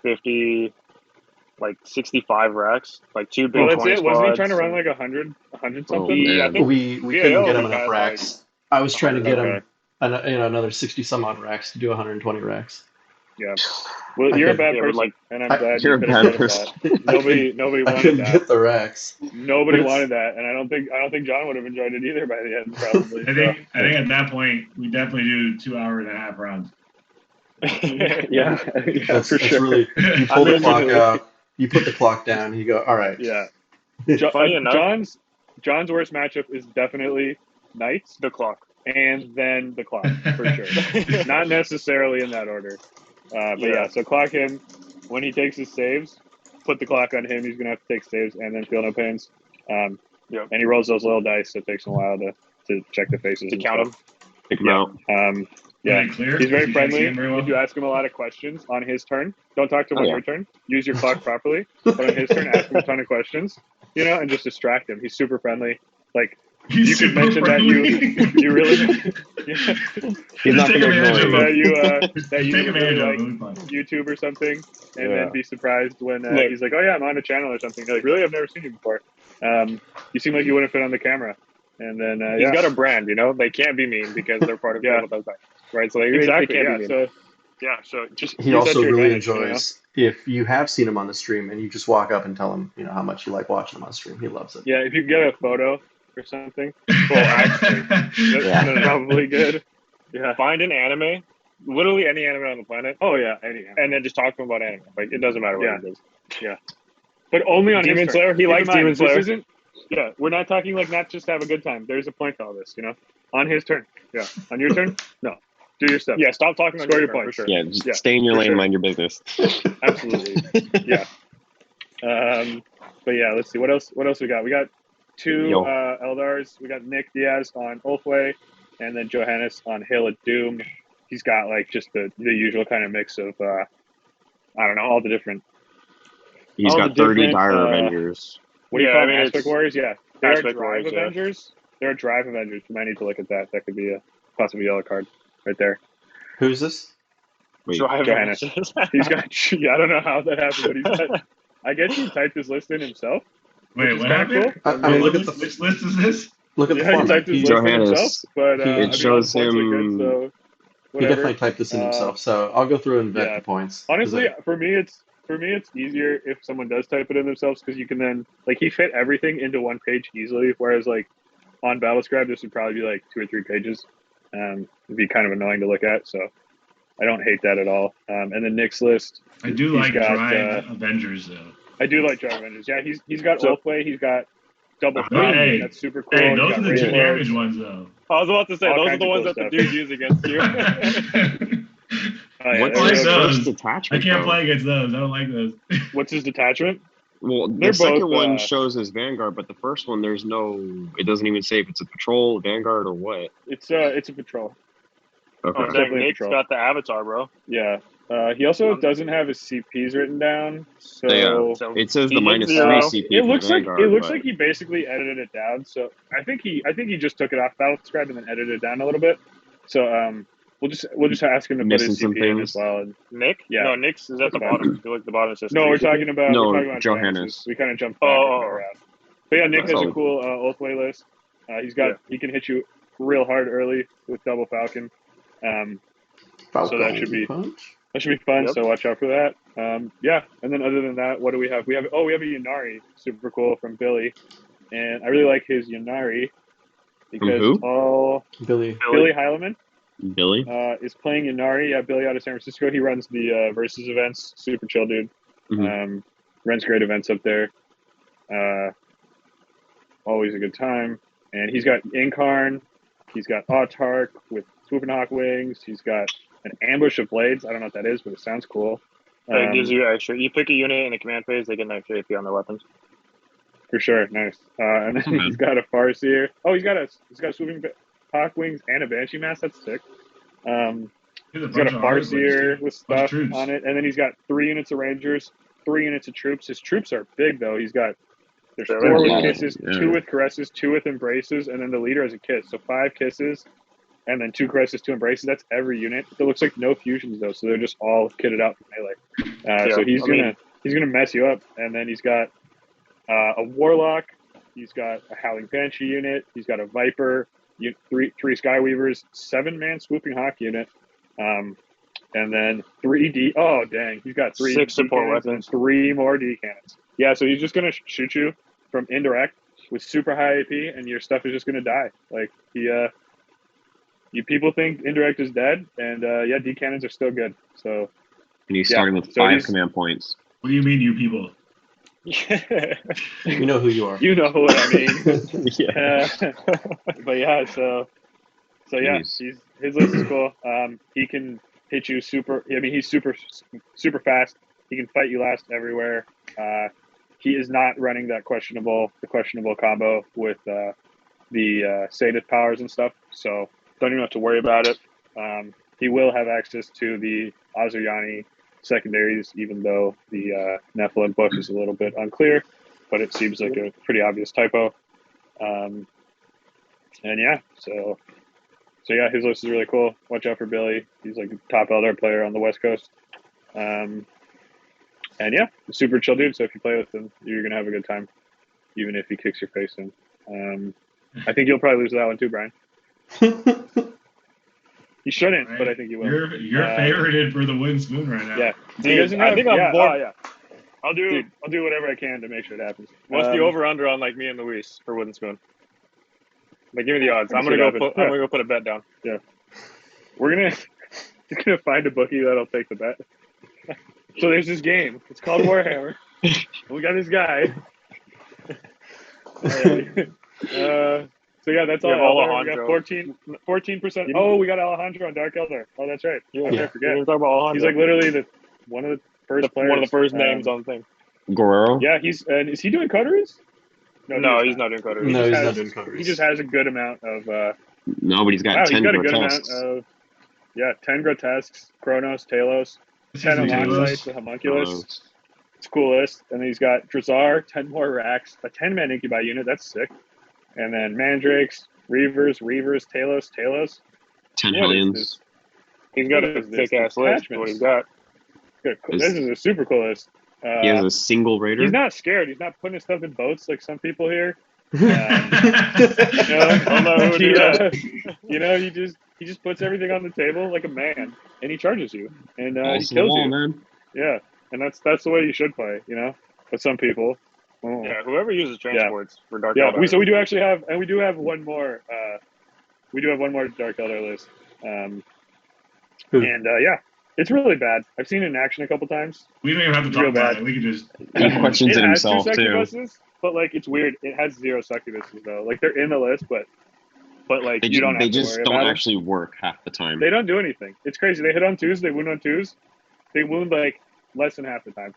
50. 65 racks, 2 big 20 it. squads. Wasn't he trying to run 100 something? Yeah, I think We couldn't get him enough racks. I was trying to get him another 60 some odd racks to do 120 racks. Yeah. Well, you're a bad person, and I'm glad you're a bad person. Nobody wanted I couldn't that. get the racks. Nobody wanted that, and I don't think John would have enjoyed it either by the end. Probably. I think at that point we definitely do 2.5 hour rounds. Yeah, that's for sure. Really, you pull the clock out. You put the clock down. You go, all right. Yeah. Funny enough, John's worst matchup is definitely Knights, the clock, and then the clock for sure. Not necessarily in that order. But so clock him when he takes his saves. Put the clock on him. He's gonna have to take saves and then feel no pains. And he rolls those little dice, so it takes him a while to check the faces to count them. Pick them out. Yeah, he's very friendly. If you ask him a lot of questions on his turn, don't talk to him on your turn. Use your clock properly. But on his turn, ask him a ton of questions, and just distract him. He's super friendly. Like, you could mention friendly. that you really He's not going to ignore you. That you really like YouTube or something, and then be surprised when he's like, "Oh yeah, I'm on a channel or something." You're like, "Really? I've never seen you before. You seem like you wouldn't fit on the camera." And then he's got a brand, They can't be mean because they're part of right? So they exactly. They can't be mean. So just he also really enjoys if you have seen him on the stream and you just walk up and tell him, how much you like watching him on stream. He loves it. Yeah, if you get a photo or something, actually, that's probably good. Yeah, find an anime, literally any anime on the planet. Oh yeah, any anime. And then just talk to him about anime. Like, it doesn't matter what it is. Yeah, but only on Demon Slayer. He likes Demon Slayer. Yeah, we're not talking like not just have a good time. There's a point to all this, On his turn. Yeah. On your turn? No. Do your stuff. Yeah, stop talking on your points. Sure. Yeah, just stay in your lane and mind your business. Absolutely. Yeah. But yeah, let's see. What else we got? We got 2 Eldars. We got Nick Diaz on Ulthway, and then Johannes on Hail of Doom. He's got like just the usual kind of mix of I don't know, all the different. He's got 30 Dire Avengers. What do you call them? Aspect Warriors? Yeah. They are Drive Avengers. They're Drive Avengers. You might need to look at that. That could be a possible yellow card right there. Who's this? Johannes. He's got. I don't know how that happened, but he's got. I guess he typed his list in himself. Wait, what happened? Cool. I mean, which list is this? Look at the format. He typed his list in himself, but it shows him. Good, so he definitely typed this in himself. So I'll go through and vet the points. Honestly, for me, it's easier if someone does type it in themselves because you can then he fit everything into one page easily. Whereas on Battlescribe, this would probably be 2 or 3 pages. It'd be kind of annoying to look at. So I don't hate that at all. And then Nick's list. I do like Drive Avengers though. I do like Drive Avengers. Yeah, he's got Ulthway. He's got Double Fang. Hey, that's super cool. Hey, those are the 2 damage ones though. I was about to say those are the ones that the dudes use against you. What's his first detachment? I can't play against those. I don't like those. What's his detachment? Well, the second one shows his Vanguard, but the first one it doesn't even say if it's a patrol, Vanguard, or what. It's a patrol. Okay. Nick's got the Avatar, bro. Yeah. He also doesn't have his CPs written down, so it says the -3 CP. It looks like he basically edited it down. So I think he just took it off Battlescribe and then edited it down a little bit. So we'll just ask him to put his CP in as well. And Nick? Yeah. No, Nick's is at the bottom. You're the bottom system. No, we're talking about Johannes. We kind of jumped back around. But yeah, Nick has a cool Ulthway list. He can hit you real hard early with Double Falcon. So that should be fun. Yep. So watch out for that. And then other than that, what do we have? We have a Yunari, super cool from Billy, and I really like his Yunari because Billy Heileman. Billy is playing Yunari. Yeah, Billy out of San Francisco. He runs the Versus events. Super chill dude. Mm-hmm. Runs great events up there. Always a good time. And he's got Incarn. He's got Autark with Swooping Hawk wings. He's got an ambush of blades. I don't know what that is, but it sounds cool. It gives you extra. You pick a unit in a command phase, they get an extra AP on their weapons. For sure, nice. And then he's got a Farseer. Oh, he's got Swooping Hawk wings and a Banshee mask. That's sick. He's got a Farseer with stuff on it, and then he's got 3 units of Rangers, 3 units of troops. His troops are big though. There's 4 with kisses, 2 with caresses, 2 with embraces, and then the leader has a kiss. So 5 kisses. And then 2 caresses, 2 embraces. That's every unit. It looks like no fusions though, so they're just all kitted out for melee. So he's gonna mess you up. And then he's got a Warlock. He's got a Howling Banshee unit. He's got a Viper. 3 Skyweavers, 7-man Swooping Hawk unit, and then 3 D. Oh dang, he's got 3 6 support weapons, 3 more D cannons. Yeah, so he's just gonna shoot you from indirect with super high AP, and your stuff is just gonna die. You people think indirect is dead, and D cannons are still good. So, and he's starting with 5 command points. What do you mean, you people? You know who you are. You know what I mean. But yeah, so his list is cool. He can hit you super. I mean, he's super fast. He can fight you last everywhere. He is not running the questionable combo with the Sadist powers and stuff. So don't even have to worry about it. he will have access to the Azuyani secondaries, even though the Nephilim book is a little bit unclear, but it seems like a pretty obvious typo. And yeah, so yeah, his list is really cool. Watch out for Billy. He's like a top Eldar player on the West Coast. And yeah, super chill dude. So if you play with him, you're gonna have a good time, even if he kicks your face in. I think you'll probably lose that one too, Brian. You shouldn't, right. But I think you will. You're favorited for the wooden spoon right now. Yeah, dude, I think I'm bored. Oh, yeah. I'll do whatever I can to make sure it happens. What's the over under on like me and Luis for wooden spoon? Like, give me the odds. I'm gonna go put a bet down. Yeah, you're gonna find a bookie that'll take the bet. So there's this game. It's called Warhammer. We got this guy. So yeah, that's all. Alejandro. We got 14%. Oh, we got Alejandro on Dark Eldar. Oh, that's right. Yeah. I forget. Talk about Alejandro. He's like literally one of the first players. One of the first names on the thing. Guerrero? Yeah, is he doing coteries? No, he's not doing coteries. No, he's not doing coteries. He just has a good amount of. No, but he's got 10 grotesques. 10 grotesques, Kronos, Talos, 10 Ammonite, the Homunculus. It's coolest. And then he's got Drazar, 10 more racks, a 10-man Incubi unit. That's sick. And then Mandrakes, Reavers, Talos. 10 Hellions. He's got a thick-ass list. What he's got. This is a super cool list. He has a single raider. He's not scared. He's not putting his stuff in boats like some people here. He just puts everything on the table like a man, and he charges you, and he kills you. Man. Yeah, and that's the way you should play, But some people, yeah, whoever uses transports for Dark Eldar. We do actually have, and we do have one more. We do have one more Dark Eldar list, yeah. It's really bad. I've seen it in action a couple times. We don't even have to talk about it. We can just. He questions it himself too. But like, it's weird. It has 0 succubuses though. Like, they're in the list, but like you don't. They just don't actually work half the time. They don't do anything. It's crazy. They hit on 2s. They wound on 2s. They wound like less than half the time.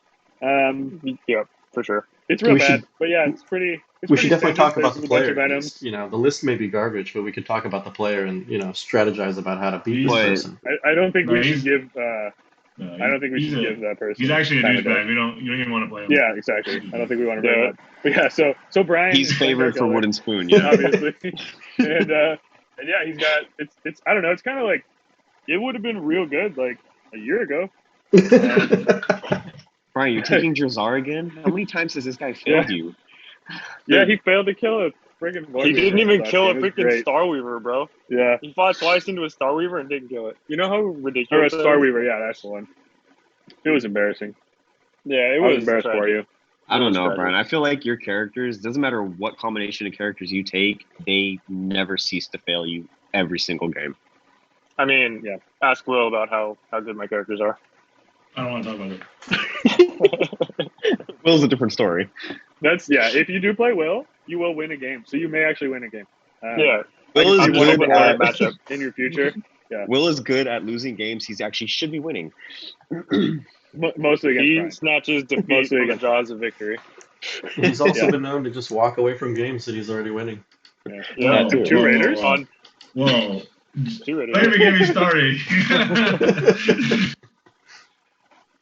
Yeah, for sure. It's real bad. But yeah, it's pretty. We should definitely talk about the player. The list may be garbage, but we could talk about the player and strategize about how to beat this person. I don't think we should give. I don't think we should give that person. He's actually a douchebag. You don't even want to play him. Yeah, exactly. I don't think we want to play him. But yeah, so Brian. He's favored for wooden spoon. Yeah, obviously. and yeah, he's got. It's I don't know. It's kind of like it would have been real good like a year ago. Brian, you're taking Drazar again? How many times has this guy failed you? Yeah, he failed to kill a friggin' Void. He didn't even kill a freaking Starweaver, bro. Yeah. He fought twice into a Starweaver and didn't kill it. You know how ridiculous that is? Starweaver, yeah, that's the one. It was embarrassing. Yeah, it was embarrassed for you. I don't know, Brian. I feel like your characters, doesn't matter what combination of characters you take, they never cease to fail you every single game. I mean, yeah. Ask Will about how good my characters are. I don't want to talk about it. Will's a different story. If you do play Will, you will win a game. So you may actually win a game. Yeah. Will is good at matchup in your future. Yeah. Will is good at losing games. He actually should be winning. Mostly against He snatches defeat from the jaws of victory. He's also been known to just walk away from games that he's already winning. Yeah. 2 Raiders? Whoa. 2 Raiders. Don't even get me started.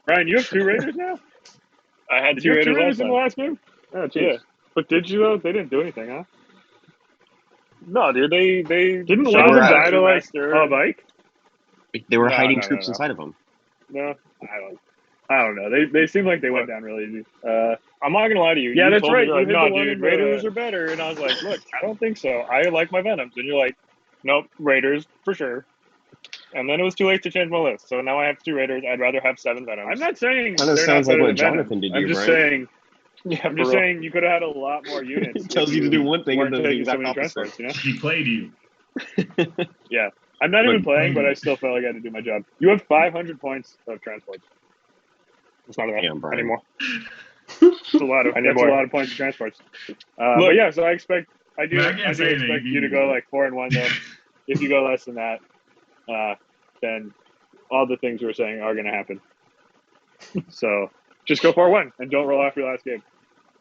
Ryan, you have 2 Raiders now? I had 2 Raiders in the last move? Oh, geez. Yeah. But did you, though? They didn't do anything, huh? No, dude. They didn't one of them die to, like, a bike? They were hiding troops inside of them. No, I don't know. They seem like they went down really easy. I'm not going to lie to you. Yeah, you that's right. Like, no, dude, Raiders are better. And I was like, look, I don't think so. I like my Venoms. And you're like, nope, Raiders, for sure. And then it was too late to change my list. So now I have 2 Raiders. I'd rather have 7 Venoms. I'm not saying that sounds like what Jonathan did. I'm just saying. Yeah, I'm just saying you could have had a lot more units. He tells you to do one thing and then the exact opposite. He played you. Yeah, I'm not even playing, but I still felt like I had to do my job. You have 500 points of transports. It's not enough anymore. That's a lot of points of transports. But yeah, so I expect you to go like 4-1 though. If you go less than that, then all the things we're saying are going to happen. So just go 4-1 and don't roll off your last game.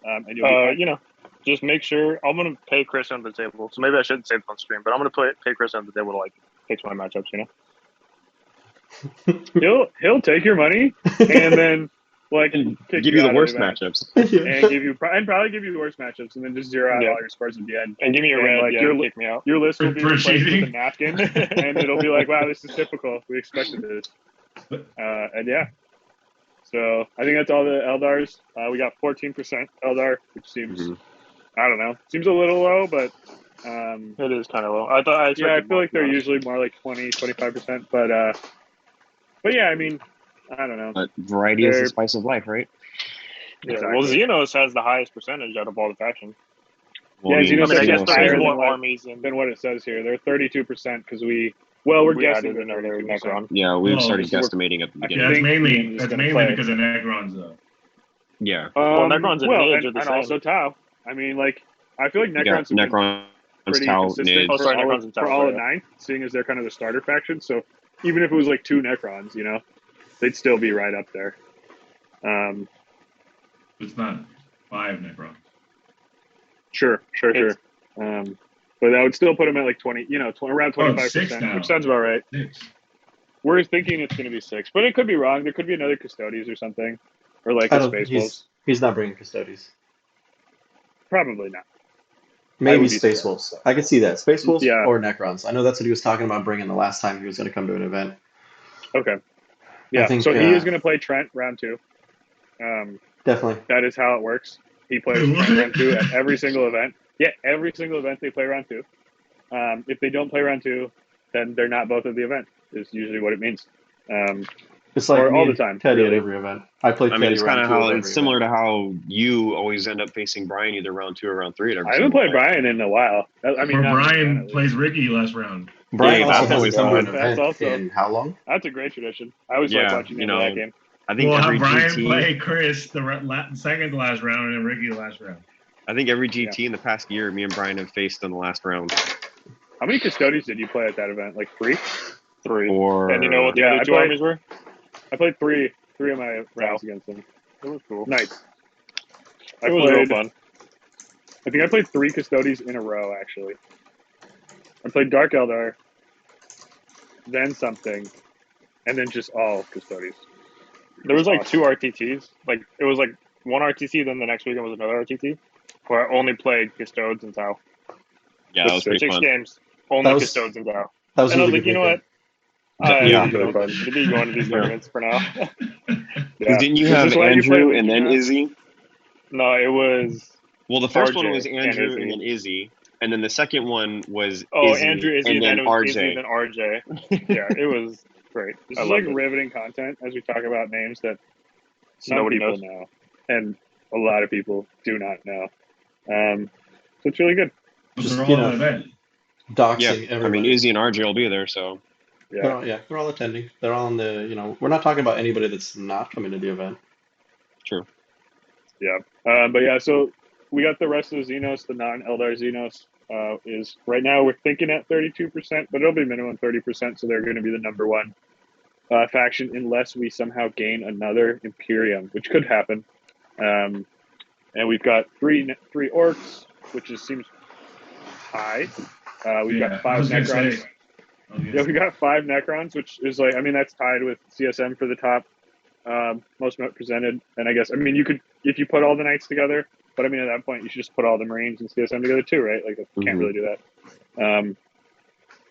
And you'll be fine. Just make sure. I'm going to pay Chris under the table. So maybe I shouldn't say it on stream, but I'm going to pay Chris under the table to like fix my matchups. he'll take your money and then like give you the worst matchups and probably give you the worst matchups and then just zero out all your scores at the end and give me a red. Like kick me out. Your list will be replaced with a napkin, and it'll be like, wow, this is typical. We expected this. And yeah. So I think that's all the Eldars. We got 14% Eldar, which seems, I don't know, seems a little low, but it is kind of low. I feel like they're usually more like 20, 25%, but yeah, I mean, I don't know. But variety is the spice of life, right? Yeah. Exactly. Well, Xenos has the highest percentage out of all the factions. Well, yeah, Xenos I guess higher more armies than what it says here. They're 32% because we're guessing another Necron. Yeah, we've started guesstimating at the beginning. Yeah, that's mainly because of Necrons, though. Yeah. Well, Necrons and Nids are the and same. also Tau. I mean, like, I feel like Necrons have been pretty consistent for all of 9, seeing as they're kind of the starter faction. So even if it was like 2 Necrons, you know, they'd still be right up there. It's not 5 Necrons. Sure. But that would still put them at like 20, you know, around 25%, which sounds about right. 6. We're thinking it's going to be 6, but it could be wrong. There could be another Custodes or something, or like a Space Wolves. He's not bringing Custodes. Probably not. Maybe Space Wolves. I could see that. Space Wolves or Necrons. I know that's what he was talking about bringing the last time he was going to come to an event. Okay. Yeah, so he is going to play Trent round 2. Definitely. That is how it works. He plays Trent round 2 at every single event. Yeah, every single event they play round 2. If they don't play round 2, then they're not both at the event, is usually what it means. It's like all the time. Teddy at every event. I play Teddy it's kind of how it's similar event. to how you always end up facing Brian either round 2 or round 3 at every I haven't played Brian in a while. I mean, Brian plays Ricky last round. Brian also hasn't come to an event in how long? That's a great tradition. I always like watching that game. I think we'll every have Brian GT, play Chris the second to last round and Ricky the last round. I think every GT in the past year, me and Brian have faced in the last round. How many Custodes did you play at that event? Like 3? 3. Or, and you know what the other 2 armies were? I played 3 of my rounds against them. It was cool. Nice. It was real fun. I think I played 3 Custodes in a row, actually. I played Dark Eldar, then something, and then just all Custodes. There was like 2 RTTs. Like it was like 1 RTT, then the next weekend was another RTT, where I only played Custodes and Tau. Yeah, that was pretty 6 fun. games, only Custodes and Tau. That was and I was really like, you know what? Really fun. To be going to these tournaments for now. Didn't you have Andrew and then Izzy? No, it was. Well, the first one was Andrew and then Izzy, and then the second one was Izzy, Andrew, Izzy, and then RJ. Izzy, then RJ. Yeah, it was great. This is like riveting content as we talk about names that some people know, and a lot of people do not know. So it's really good. Just, they're all an event. Doxing everybody. I mean, Izzy and RJ will be there, so. They're all attending. They're all in the, we're not talking about anybody that's not coming to the event. True. Yeah. But yeah, so we got the rest of the Xenos, the non-Eldar Xenos, is right now we're thinking at 32%, but it'll be minimum 30%, so they're going to be the number 1 faction unless we somehow gain another Imperium, which could happen. And we've got three orcs, which seems high. We've got 5 Necrons. Yeah, we got 5 Necrons, which is like, I mean, that's tied with CSM for the top most presented. And I guess, I mean, you could, if you put all the Knights together, but I mean, at that point, you should just put all the Marines and CSM together too, right? Like, you can't really do that.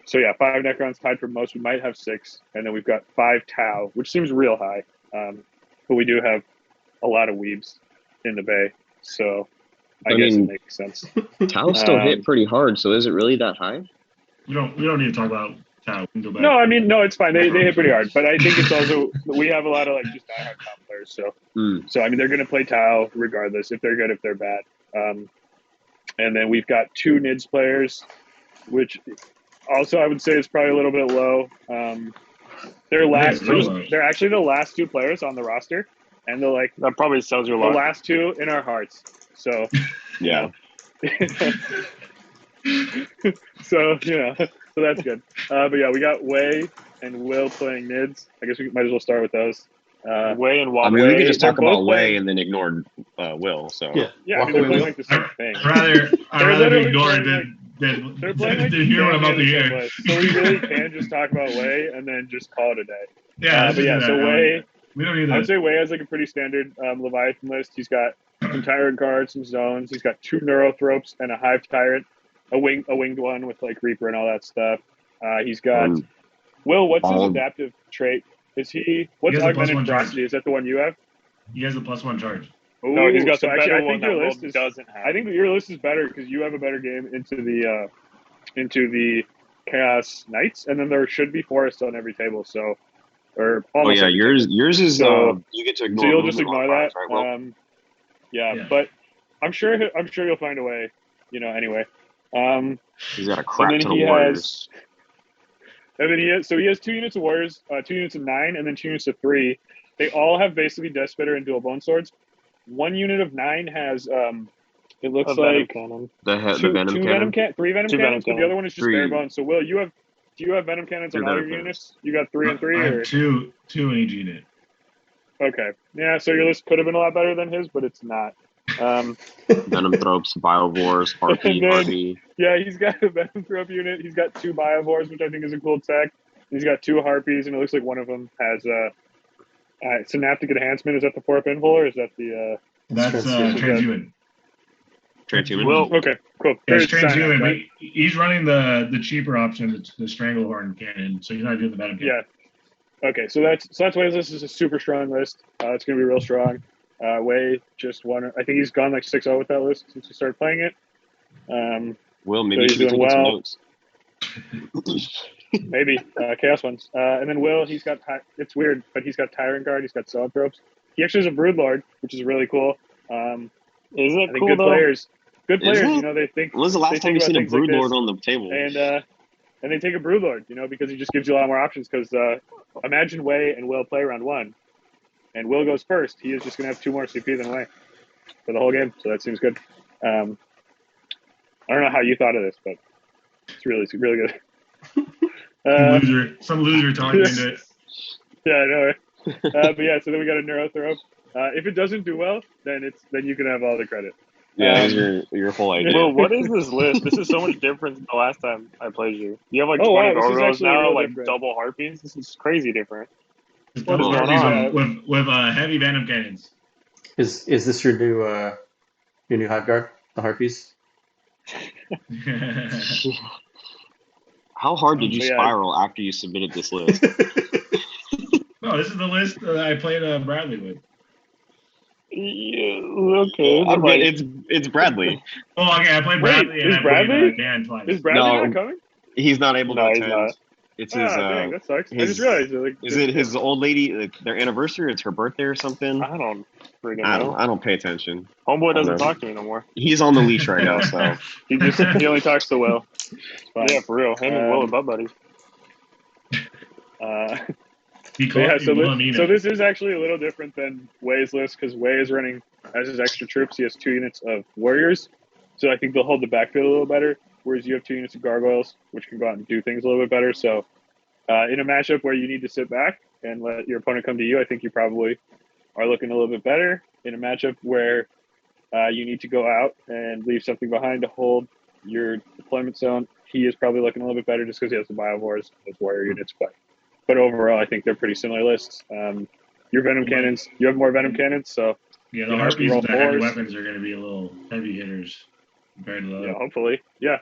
So yeah, 5 Necrons tied for most. We might have 6. And then we've got 5 Tau, which seems real high. But we do have a lot of weebs in the Bay. So I guess it makes sense. Tau still hit pretty hard, so is it really that high? We don't need to talk about Tau. No, I mean, no, it's fine. They hit pretty hard, but I think it's also we have a lot of like just diehard Tau players. So I mean, they're going to play Tau regardless if they're good, if they're bad. And then we've got 2 Nids players, which also I would say is probably a little bit low. They're actually the last 2 players on the roster, and they're like that probably tells you a lot. The last 2 in our hearts. So yeah. So that's good. But yeah, we got Wei and Will playing Nids. I guess we might as well start with those. Wei and Wei. I mean, we could just talk about Wei and then ignore Will. So yeah, I mean, they're playing like the same thing. I'd rather be ignored They're playing like hear what I'm about to hear. So we really can just talk about Wei and then just call it a day. Yeah, but yeah, so Wei, we don't need that. I would say Wei has like a pretty standard Leviathan list. He's got some Tyrant cards, some zones. He's got 2 Neurothropes and a Hive Tyrant, a winged one with like Reaper and all that stuff. He's got Will. What's his adaptive trait? What's augmented ferocity? Is that the one you have? He has a +1 charge. Ooh, no, he's got the better one that Will doesn't have. I think your list is better because you have a better game into the Chaos Knights, and then there should be forests on every table. So, or almost yours is you get to ignore. So you'll just ignore that, right? Well, yeah. But I'm sure you'll find a way. Anyway. He's got a crap ton of warriors. And then he has 2 units of warriors, 2 units of 9, and then 2 units of 3. They all have basically Death Spitter and dual bone swords. 1 unit of 9 has it looks like cannon. The venom cannon. 3 venom cannons, but the other one is just bare bones. So Will, do you have venom cannons on all your units? You got 3 and 3? I have two in each unit. Okay. Yeah, so your list could have been a lot better than his, but it's not. Venom Thropes, Biovores, Harpy. Yeah, he's got a Venom Thrope unit. He's got 2 Biovores, which I think is a cool tech. He's got 2 Harpies, and it looks like one of them has Synaptic Enhancement. Is that the 4-pin pull, or is that the... That's Transhuman. Transhuman? Well, okay, cool. Yeah, it's Transhuman, but he's running the cheaper option, the Stranglehorn cannon, so he's not doing the Venom cannon. Yeah. Okay, so that's why this is a super strong list. It's going to be real strong. Wei just won. I think he's gone like 6-0 with that list since he started playing it. Will, maybe you should be taking some notes. Maybe Chaos ones. And then Will, he's got it's weird, but he's got Tyrant Guard. He's got Zoanthropes. He actually has a Broodlord, which is really cool. Is it cool good though? Players. Good players, they think. When was the last time you seen a Broodlord on the table? And they take a Broodlord, because he just gives you a lot more options. Because imagine Wei and Will play round 1, and Will goes first. He is just going to have 2 more CP than Wei for the whole game. So that seems good. I don't know how you thought of this, but it's really good. Some loser talking into it. Yeah, I know. Right? But yeah, so then we got a Neurothrope. If it doesn't do well, then you can have all the credit. Yeah, your whole idea. Well, what is this list? This is so much different than the last time I played you. You have like 20 Gorgos now, like different. Double Harpies. This is crazy different. What is going on? With heavy Venom cannons. Is this your new Hive Guard, the Harpies? How hard did you spiral after you submitted this list? No, this is the list that I played Bradley with. Yeah, okay, but it's Bradley. Oh, okay, I played Bradley. Is Bradley? Dan twice. Is Bradley not coming? He's not able to attend. He's not. It's his. Dang, that sucks. I just realized it. Is it his old lady? Their anniversary? It's her birthday or something? I don't freaking know. I don't pay attention. Homeboy doesn't talk to me no more. He's on the leash right now, so he only talks to Will. Yeah, for real. Him and Will are butt buddies. So this is actually a little different than Wei's list because Wei is running as his extra troops. He has 2 units of warriors, so I think they'll hold the backfield a little better. Whereas you have 2 units of gargoyles, which can go out and do things a little bit better. So in a matchup where you need to sit back and let your opponent come to you, I think you probably are looking a little bit better. In a matchup where you need to go out and leave something behind to hold your deployment zone, he is probably looking a little bit better just because he has the Biovores, those warrior units. But overall, I think they're pretty similar lists. Your Venom cannons, you have more Venom cannons, so yeah, the Harpies and the heavy weapons are going to be a little heavy hitters compared to the. Yeah, hopefully, yeah.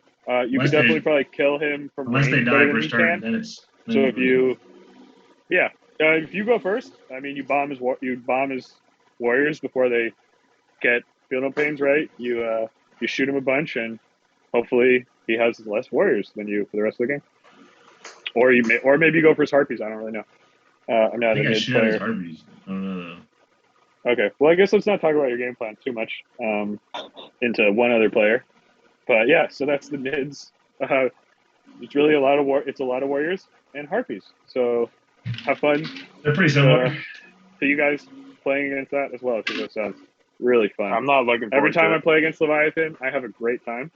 You could definitely probably kill him from unless they die first turn. Then it's so if you go first, I mean you bomb his warriors before they get field pains, right? You shoot him a bunch, and hopefully he has less warriors than you for the rest of the game. Or maybe you go for his Harpies. I don't really know. I'm not a mid player. Harpies. I don't know though. Okay, well I guess let's not talk about your game plan too much into one other player. But yeah, so that's the mids. It's really a lot of warriors and Harpies. So have fun. They're pretty similar. So you guys playing against that as well, because that sounds really fun. I'm not looking forward Every time to I play against Leviathan, I have a great time,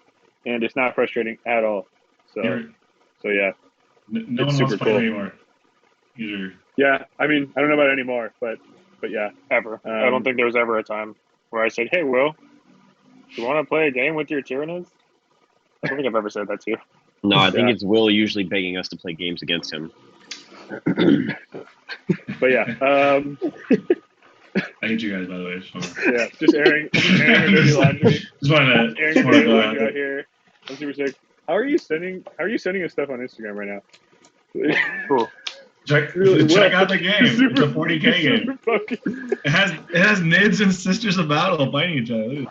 and it's not frustrating at all. So yeah. No one wants to play anymore. Either. Yeah, I mean, I don't know about anymore, but yeah. Ever. I don't think there was ever a time where I said, hey, Will, you want to play a game with your Tyranids? I don't think I've ever said that to you. No, I think it's Will usually begging us to play games against him. But yeah, I hate you guys, by the way. So. yeah, just airing your dirty laundry. Just wanted Airing your dirty laundry out here. I'm super sick. How are you sending us stuff on Instagram right now? Cool. Check Well, out the game. It's a 40K game. It has Nids and Sisters of Battle fighting each other.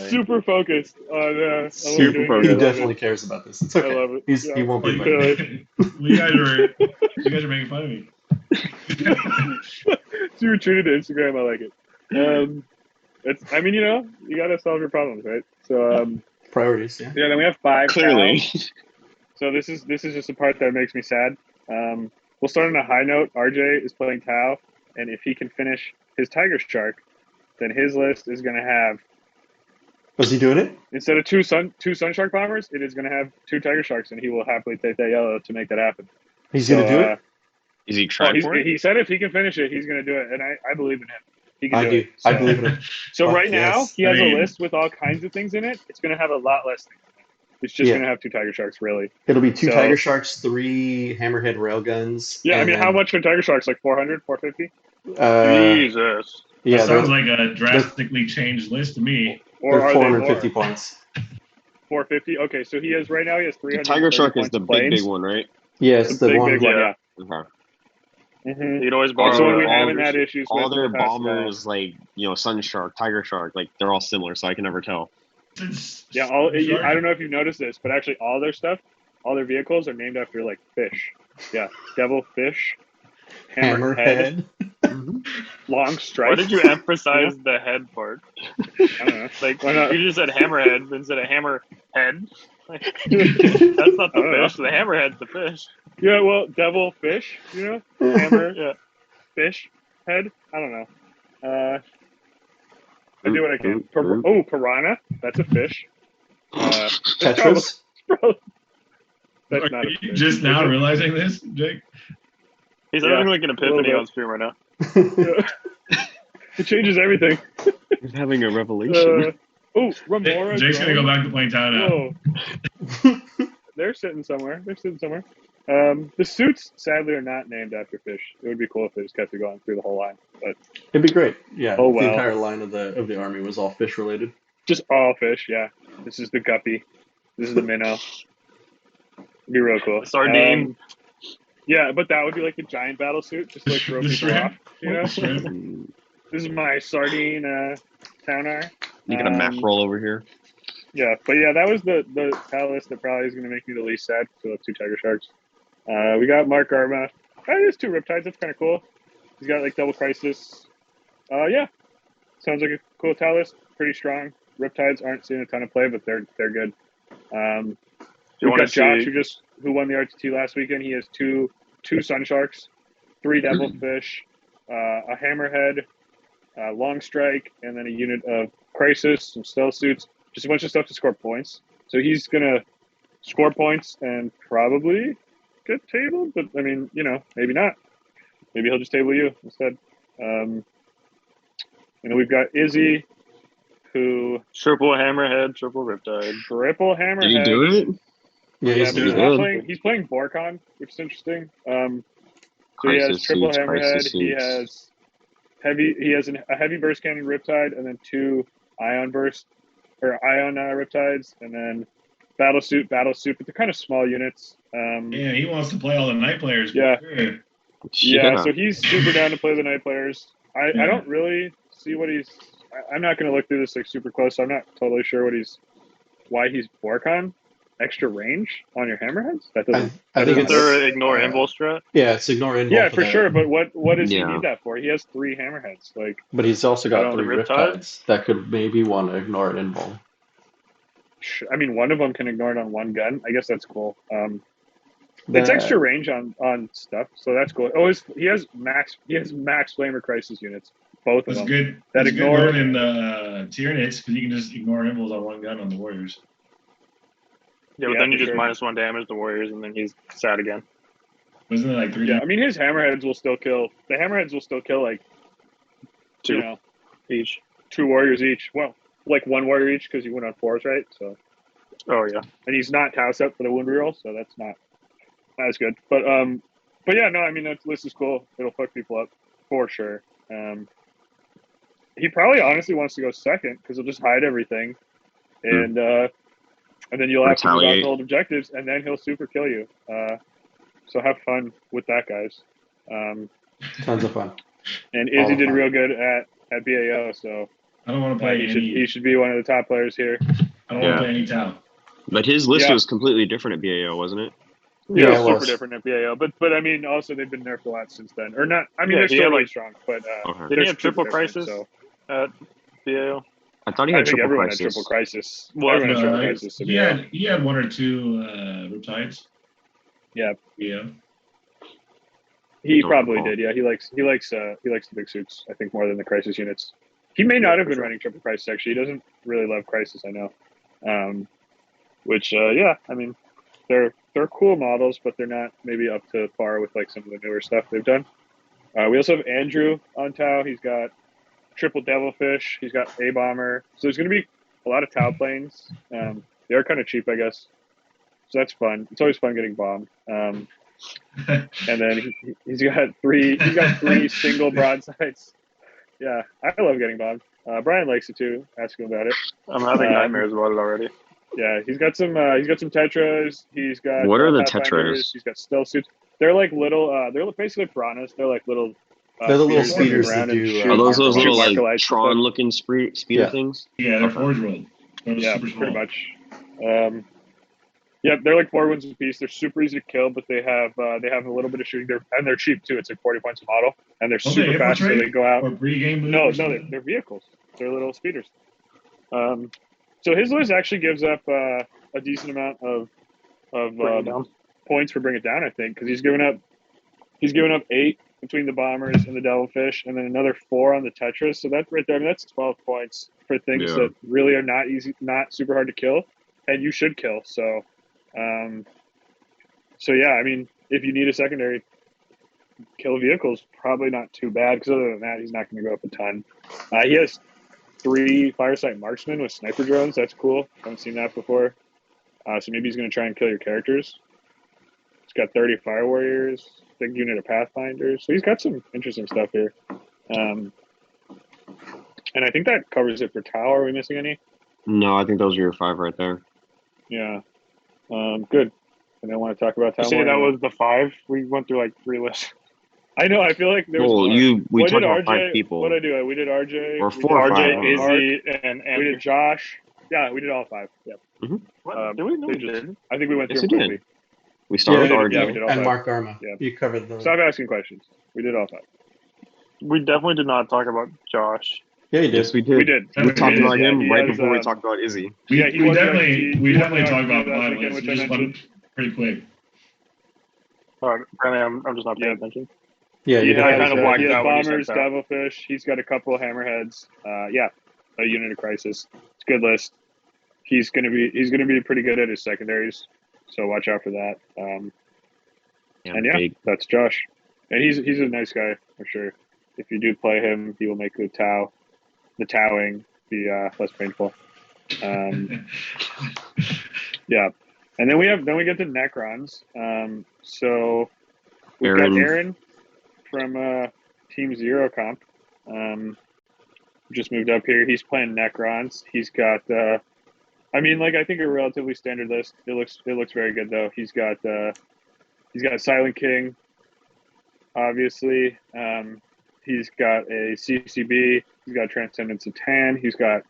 Super focused on. Super focused. He definitely cares about this. It's okay. I love it. He won't be. You guys are making fun of me. Super true to Instagram. I like it. It's. I mean, you gotta solve your problems, right? So priorities. Yeah. Yeah. Then we have 5. Clearly. So this is just the part that makes me sad. We'll start on a high note. RJ is playing Tau, and if he can finish his Tiger Shark, then his list is going to have. Was he doing it? Instead of two Sun Shark bombers, it is going to have 2 Tiger Sharks, and he will happily take that yellow to make that happen. He's going to do it. Is he trying for it? He said if he can finish it, he's going to do it, and I believe in him. He can do it. I believe in him. So right now, he has a list with all kinds of things in it. It's going to have a lot less things. It's just going to have 2 Tiger Sharks, really. It'll be 2 Tiger Sharks, 3 Hammerhead Railguns. Yeah, I mean, how much are Tiger Sharks? Like 400, 450? Jesus. Yeah, that sounds like a drastically changed list to me. Or they're 450 points. 450? Okay, so he has 300. The Tiger Shark is the big one, right? Yes, the big one. Big one, yeah. Okay. Mm-hmm. You'd always borrow. So we haven't had issues with all their bombers, like Sun Shark, Tiger Shark, like they're all similar, so I can never tell. Yeah, I don't know if you've noticed this, but actually all their stuff, all their vehicles are named after like fish. Yeah, devil fish, hammerhead, long strike. Why did you emphasize the head part? I don't know. Like you just said hammerhead instead of hammerhead. Like, that's not the fish. The hammerhead's the fish. Yeah, well, devil fish, hammer, fish head. I don't know. I do what I can. Piranha. That's a fish. Tetris? That's not a fish. fish. Just now realizing this, Jake? He's having like an epiphany on stream right now. It changes everything. He's having a revelation. Remora. Jake's going to go back to playing Tau now. They're sitting somewhere. The suits, sadly, are not named after fish. It would be cool if they just kept it going through the whole line. But it'd be great. Yeah. Oh, wow. The entire line of the army was all fish related. Just all fish. Yeah. This is the guppy. This is the minnow. It'd be real cool. Sardine. Yeah, but that would be like the giant battle suit, just like throw people off. This is my sardine towner. You got a mackerel over here. Yeah, but yeah, that was the Tau list that probably is going to make me the least sad. So 2 Tiger Sharks. We got Mark Arma. There's 2 Riptides. That's kind of cool. He's got like double crisis. Yeah, sounds like a cool Tau list. Pretty strong. Riptides aren't seeing a ton of play, but they're good. We've got Josh who won the RTT last weekend. He has two Sun Sharks, 3 Devilfish, a Hammerhead, Long Strike, and then a unit of Crisis, some Stealth Suits. Just a bunch of stuff to score points. So he's going to score points and probably get tabled. But, I mean, maybe not. Maybe he'll just table you instead. We've got Izzy, who... Triple Hammerhead, triple Riptide. Triple Hammerhead. Did he do it? Yeah, but he's playing Borkon, which is interesting. So he has triple Hammerhead. He has a heavy burst cannon Riptide, and then 2 ion Riptides, and then battle suit, but they're kind of small units. Yeah, he wants to play all the night players. Yeah. Sure. Yeah, so he's super down to play the night players. I don't really see what he's. I'm not going to look through this like super close. So I'm not totally sure why he's Borkon. Extra range on your hammerheads? That doesn't. I think it's ignore invul strat. Yeah, it's ignore invul. Yeah, for sure. But what does he need that for? He has 3 hammerheads. But he's also got 3 riptides that could maybe want to ignore an invul. I mean, one of them can ignore it on 1 gun. I guess that's cool. It's extra range on stuff, so that's cool. Oh, he has max flamer crisis units. Both of them. Good. That ignore in Tyranids because you can just ignore invuls on 1 gun on the warriors. Yeah, but then you just -1 damage the warriors, and then he's sad again. Wasn't it like 3? Yeah, I mean his hammerheads will still kill. The hammerheads will still kill like 2 each, 2 warriors each. Well, like 1 warrior each because you went on 4s, right? So Oh yeah, and he's not house up for the wound reroll, so that's not as good. But yeah, no, I mean that list is cool. It'll fuck people up for sure. He probably honestly wants to go second because he'll just hide everything, and then you'll have to move out to hold objectives, and then he'll super kill you. So have fun with that, guys. Tons of fun. And Izzy did real good at BAO, so I don't want to play he should be one of the top players here. I don't want to play any Tau. But his list was completely different at BAO, wasn't it? Yeah, it was super different at BAO. But I mean, also they've been nerfed a lot since then. Or not? I mean, they're still really strong. But did he have triple crisis at BAO? I thought he had triple everyone crisis. Had triple crisis. Well, everyone had triple crisis. He had one or two Riptides. Yeah. Yeah. He probably did. Yeah, he likes the big suits. I think more than the crisis units. He may not have been running triple crisis. Actually, he doesn't really love crisis. I know. Which I mean, they're cool models, but they're not maybe up to par with like some of the newer stuff they've done. We also have Andrew on Tau. He's got triple Devilfish. He's got A Bomber. So there's going to be a lot of Tau planes. They are kind of cheap, I guess. So that's fun. It's always fun getting bombed. And then he's got three single broadsides. Yeah, I love getting bombed. Brian likes it too. Ask him about it. I'm having nightmares about it already. Yeah, he's got some tetras. He's got what are the tetras? He's got stealth suits. They're like little. They're basically piranhas. They're like little. They're the little speeders that do. Are those little like Tron-looking speeder things? Yeah, they're Forge World. Yeah, pretty much. Yeah, they're like 4 wounds a piece. They're super easy to kill, but they have a little bit of shooting. They're cheap too. It's like 40 points a model, and they're super fast. So they go out. Or pre-game no, they're vehicles. They're little speeders. So his list actually gives up a decent amount of points for Bring It Down, I think, because he's given up 8 between the Bombers and the Devilfish, and then another 4 on the Tetris. So that right there, I mean, that's 12 points for things that really are not super hard to kill, and you should kill. So, yeah, I mean, if you need a secondary kill vehicles, probably not too bad, because other than that, he's not going to go up a ton. He has 3 Fireside Marksmen with sniper drones. That's cool. Haven't seen that before. So maybe he's going to try and kill your characters. He's got 30 Fire Warriors, big unit of Pathfinders. So he's got some interesting stuff here. And I think that covers it for Tau. Are we missing any? No, I think those are your 5 right there. Yeah. Good. And I want to talk about Tau. You say that was the 5? We went through like 3 lists. I know. I feel like there was more. We talked about 5 people. What did I do? We did RJ. Or 4 or 5. RJ, Izzy, and we did Josh. Yeah, we did all 5. Yep. What? Did we? No, we didn't. I think we went yes, through them quickly. We started with RJ. Yeah, we did all and 5. Mark Garma. Yeah. You covered those. Stop asking questions. We did all 5. We definitely did not talk about Josh. Yeah, you did. Yes, we did. We did. We talked about him right before we talked about Izzy. We definitely talked about mine. We just went pretty quick. Apparently, I'm just not paying attention. Yeah, he kind of blacked has out. Bombers, Devilfish. He's got a couple of Hammerheads. A unit of Crisis. It's a good list. He's gonna be pretty good at his secondaries, so watch out for that. That's Josh, and he's a nice guy for sure. If you do play him, he will make the towing be less painful. Yeah, and then we get to Necrons. So we've got Aaron from Team Zero Comp. Just moved up here. He's playing Necrons. He's got I think a relatively standard list. It looks very good though. He's got Silent King, obviously. He's got a CCB. He's got Transcendence of Tan. He's got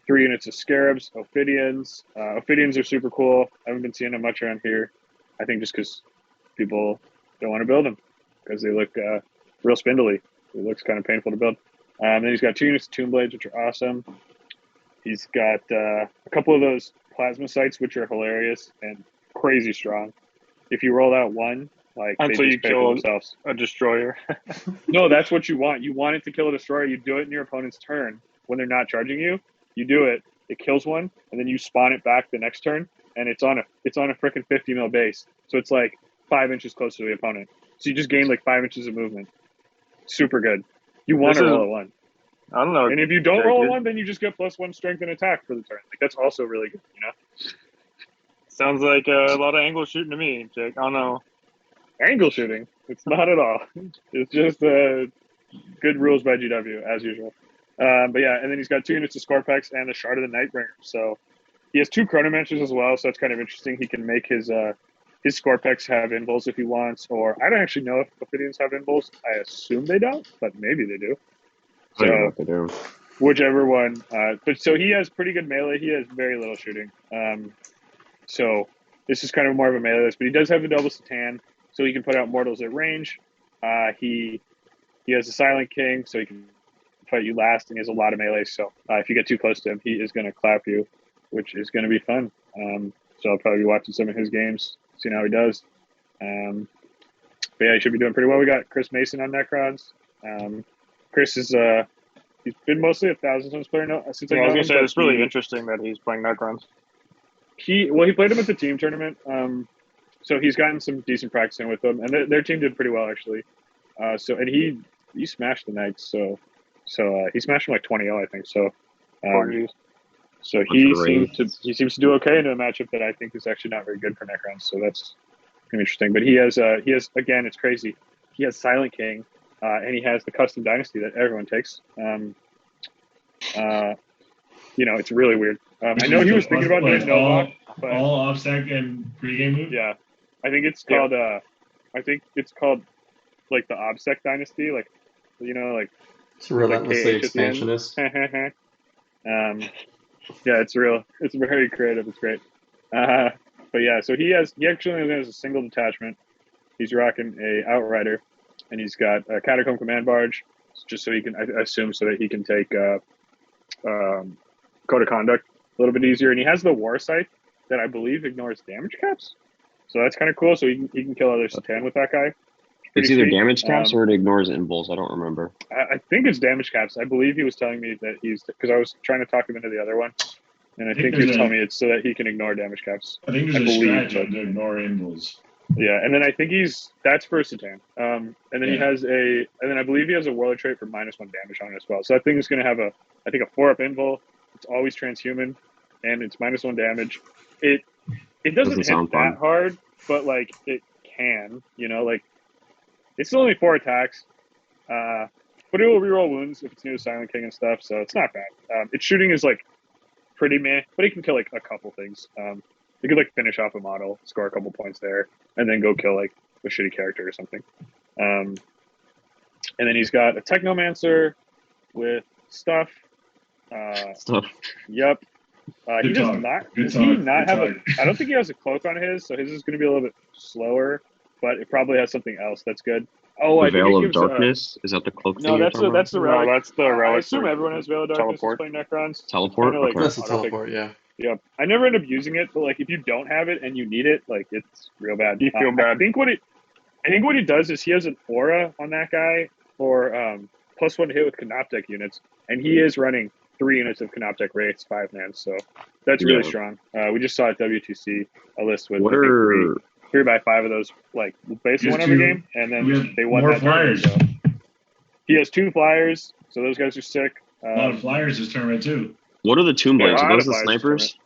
3 units of Scarabs, Ophidians. Ophidians are super cool. I haven't been seeing them much around here. I think just because people don't want to build them because they look real spindly. It looks kind of painful to build. Then he's got 2 units of Tomb Blades, which are awesome. He's got a couple of those plasma sites, which are hilarious and crazy strong. If you roll out 1, until you kill a destroyer. No, that's what you want. You want it to kill a destroyer. You do it in your opponent's turn when they're not charging you. You do it. It kills one, and then you spawn it back the next turn, and it's on a freaking 50 mil base. So it's like 5 inches closer to the opponent. So you just gain like 5 inches of movement. Super good. You want to roll a 1. I don't know. And if you don't roll a 1, then you just get +1 strength and attack for the turn. That's also really good, Sounds like a lot of angle shooting to me, Jake. I don't know. Angle shooting. It's not at all. It's just good rules by GW, as usual. But yeah, and then he's got 2 units of Scorpex and the Shard of the Nightbringer. So he has 2 Chronomancers as well, so that's kind of interesting. He can make his Scorpex have invulns if he wants, or I don't actually know if Ophidians have invulns. I assume they don't, but maybe they do. I don't know So what they do. whichever one. But so he has pretty good melee. He has very little shooting. So this is kind of more of a melee list, but he does have the double Satan, so he can put out mortals at range. He has a Silent King, so he can fight you last, and he has a lot of melee. So if you get too close to him, he is going to clap you, which is going to be fun. So I'll probably be watching some of his games, seeing how he does. But yeah, he should be doing pretty well. We got Chris Mason on Necrons. Chris is he's been mostly a Thousand Suns player now since I was gonna say it's really he, interesting that he's playing Necrons. He played him at the team tournament, so he's gotten some decent practice in with them, and their team did pretty well actually. And he smashed the Knights, so he smashed them like 20-0, I think. So so he seems to do okay in a matchup that I think is actually not very good for Necrons. So that's gonna be interesting. But he has again, it's crazy. He has Silent King, and he has the custom dynasty that everyone takes. It's really weird. I know he was thinking about doing Novak, but all offsec and pregame move. Yeah, I think it's called. Like the OBSEC dynasty, like It's relentlessly expansionist. Yeah, it's real. It's very creative. It's great. But yeah, so he actually only has a single detachment. He's rocking a Outrider, and he's got a Catacomb Command Barge, just so he can, I assume, so that he can take Code of Conduct a little bit easier. And he has the War Scythe that I believe ignores damage caps, so that's kind of cool. So he can kill other Satan with that guy. It's either damage caps or it ignores invulns. I don't remember. I think it's damage caps. I believe he was telling me that because I was trying to talk him into the other one, and I think he was telling me it's so that he can ignore damage caps. I think there's a strategy to ignore invulns. Yeah, and then I think that's for Satan. And then he has and then I believe he has a Warlord trait for -1 damage on it as well. So that thing is going to have a 4-up invul. It's always transhuman, and it's -1 damage. It doesn't hit that hard, but like it can, it's only 4 attacks, but it will reroll wounds if it's new to Silent King and stuff, so it's not bad. Its shooting is like pretty meh, but it can kill like a couple things. You could like finish off a model, score a couple points there, and then go kill like a shitty character or something. And then he's got a Technomancer with stuff. Yep. He does not have I don't think he has a cloak on his, so his is going to be a little bit slower, but it probably has something else that's good. Oh, the Veil of Darkness? Is that the cloak thing? No, that's the relic. No, that's the relic. I assume everyone has Veil of Darkness playing Necrons. Teleport? Okay. That's a teleport, yeah. Yep. I never end up using it, but like if you don't have it and you need it, like it's real bad. You feel bad. I think what he does is he has an aura on that guy for +1 hit with Canoptech units, and he is running 3 units of Canoptech Wraiths, 5-man, so that's really strong. We just saw at WTC a list with 3x5 of those, like basically one every game, and then they won that flyers. Tournament, so. He has 2 flyers, so those guys are sick. A lot of flyers this tournament too. What are the Tomb Blades? Are those the snipers?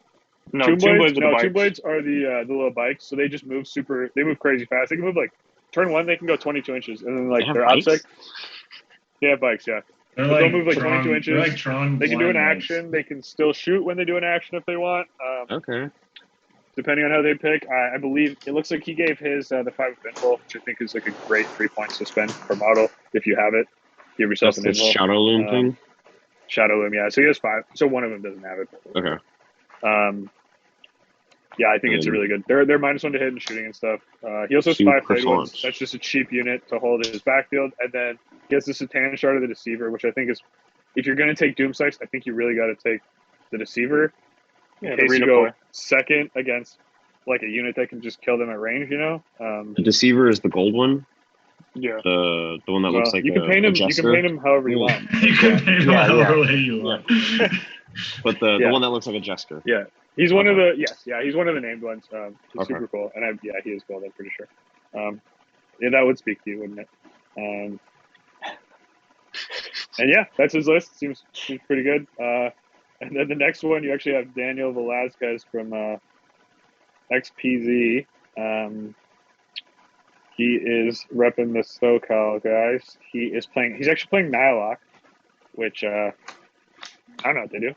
No, Tomb Blades are the little bikes, so they just move they move crazy fast. They can move like turn 1, they can go 22 inches, and then like they're OBSEC. They have bikes, yeah. They'll move like 22 inches. Like Tron. They can do an action. They can still shoot when they do an action if they want. Okay. Depending on how they pick, I believe it looks like he gave his the 5-up invul, which I think is like a great 3 points to spend per model if you have it. Give yourself an invul. Shadow Loom thing. Shadow Loom, yeah. So he has 5. So one of them doesn't have it. Okay. Yeah, I think it's a really good. They're -1 to hit and shooting and stuff. He also has 5 Blade Ones. That's just a cheap unit to hold his backfield, and then he has the Satan Shard of the Deceiver, which I think is, if you're going to take Doom Sights, I think you really got to take the Deceiver. In case you go second against like a unit that can just kill them at range, The Deceiver is the gold one. Yeah. The one that looks like you can paint him. You can paint him however you want. You can paint him however you want. But the one that looks like a jester. Yeah. He's one of the he's one of the named ones. He's super cool, and he is gold. I'm pretty sure. That would speak to you, wouldn't it? And yeah, that's his list. Seems pretty good. And then the next one, you actually have Daniel Velazquez from XPZ. He is repping the SoCal guys. He's actually playing Nihilok, which I don't know what they do.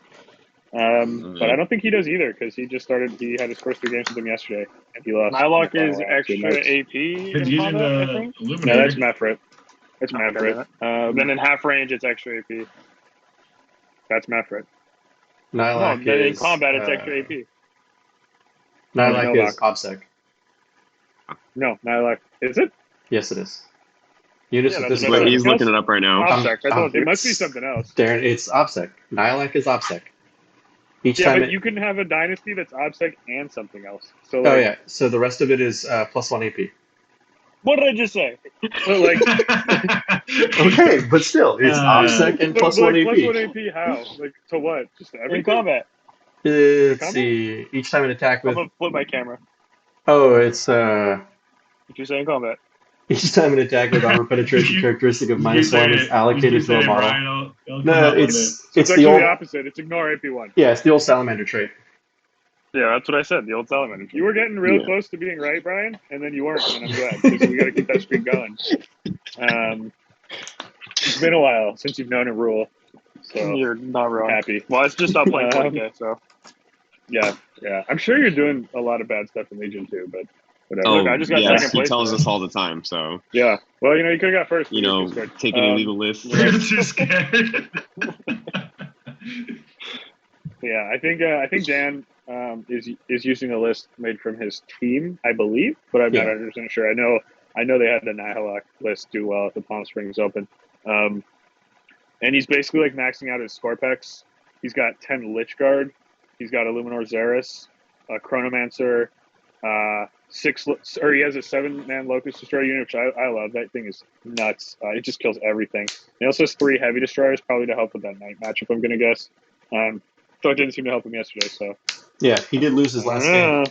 But I don't think he does either because he had his first 3 games with them yesterday and he lost. Nihilok is extra AP He's in using combat, I the think. Illuminator. No, that's Mefrit. That's Mefrit. Then in half range, it's extra AP. That's Mefrit. Nihilok No, then in is combat, it's extra AP. Nihilok is Novak. OBSEC. No, Nihilok. Is it? Yes, it is. Unis Yeah, with that's this what He's looking it up right now. OBSEC. I thought It must be something else. Darren, it's OBSEC. Nihilok is OBSEC. Each Yeah, time but you can have a dynasty that's OBSEC and something else. So Oh yeah, so the rest of it is +1 AP. What did I just say? But like, Okay, but still, it's OBSEC and but +1 like, AP. +1 AP how? Like to what? Just to In everything? combat. Let's see. Each time an attack I'm with gonna flip my camera. it's If you're saying combat. each time an attack with armor penetration characteristic of -1 is allocated to a model. No, it's It's the actually old the opposite. It's ignore AP1. yeah, it's the old salamander trait. Yeah, that's what I said. The old salamander. You were getting real Yeah. close to being right, Brian, and then you weren't, and I'm glad because we got to keep that streak going. It's been a while since you've known a rule, so You're not wrong. happy. Well, I just stopped playing 40K, so. Yeah. I'm sure you're doing a lot of bad stuff in Legion too, but whatever. Oh, Look, I just got yes, second he place tells there. us all the time. So, Yeah. Well, you could have got first. you but you know, were too scared. taking illegal lists. You're too scared. Yeah, I think Dan is using a list made from his team, I believe, but I'm not 100% sure. I know they had the Nihilok list do well at the Palm Springs Open, and he's basically like maxing out his score packs. He's got 10 Lich Guard, he's got a Luminor Xeris, a Chronomancer, he has a 7-man Locust Destroyer unit, which I love. That thing is nuts. It just kills everything. He also has 3 Heavy Destroyers, probably to help with that Knight matchup, I'm gonna guess. So it didn't seem to help him yesterday. So Yeah, he did lose his last game.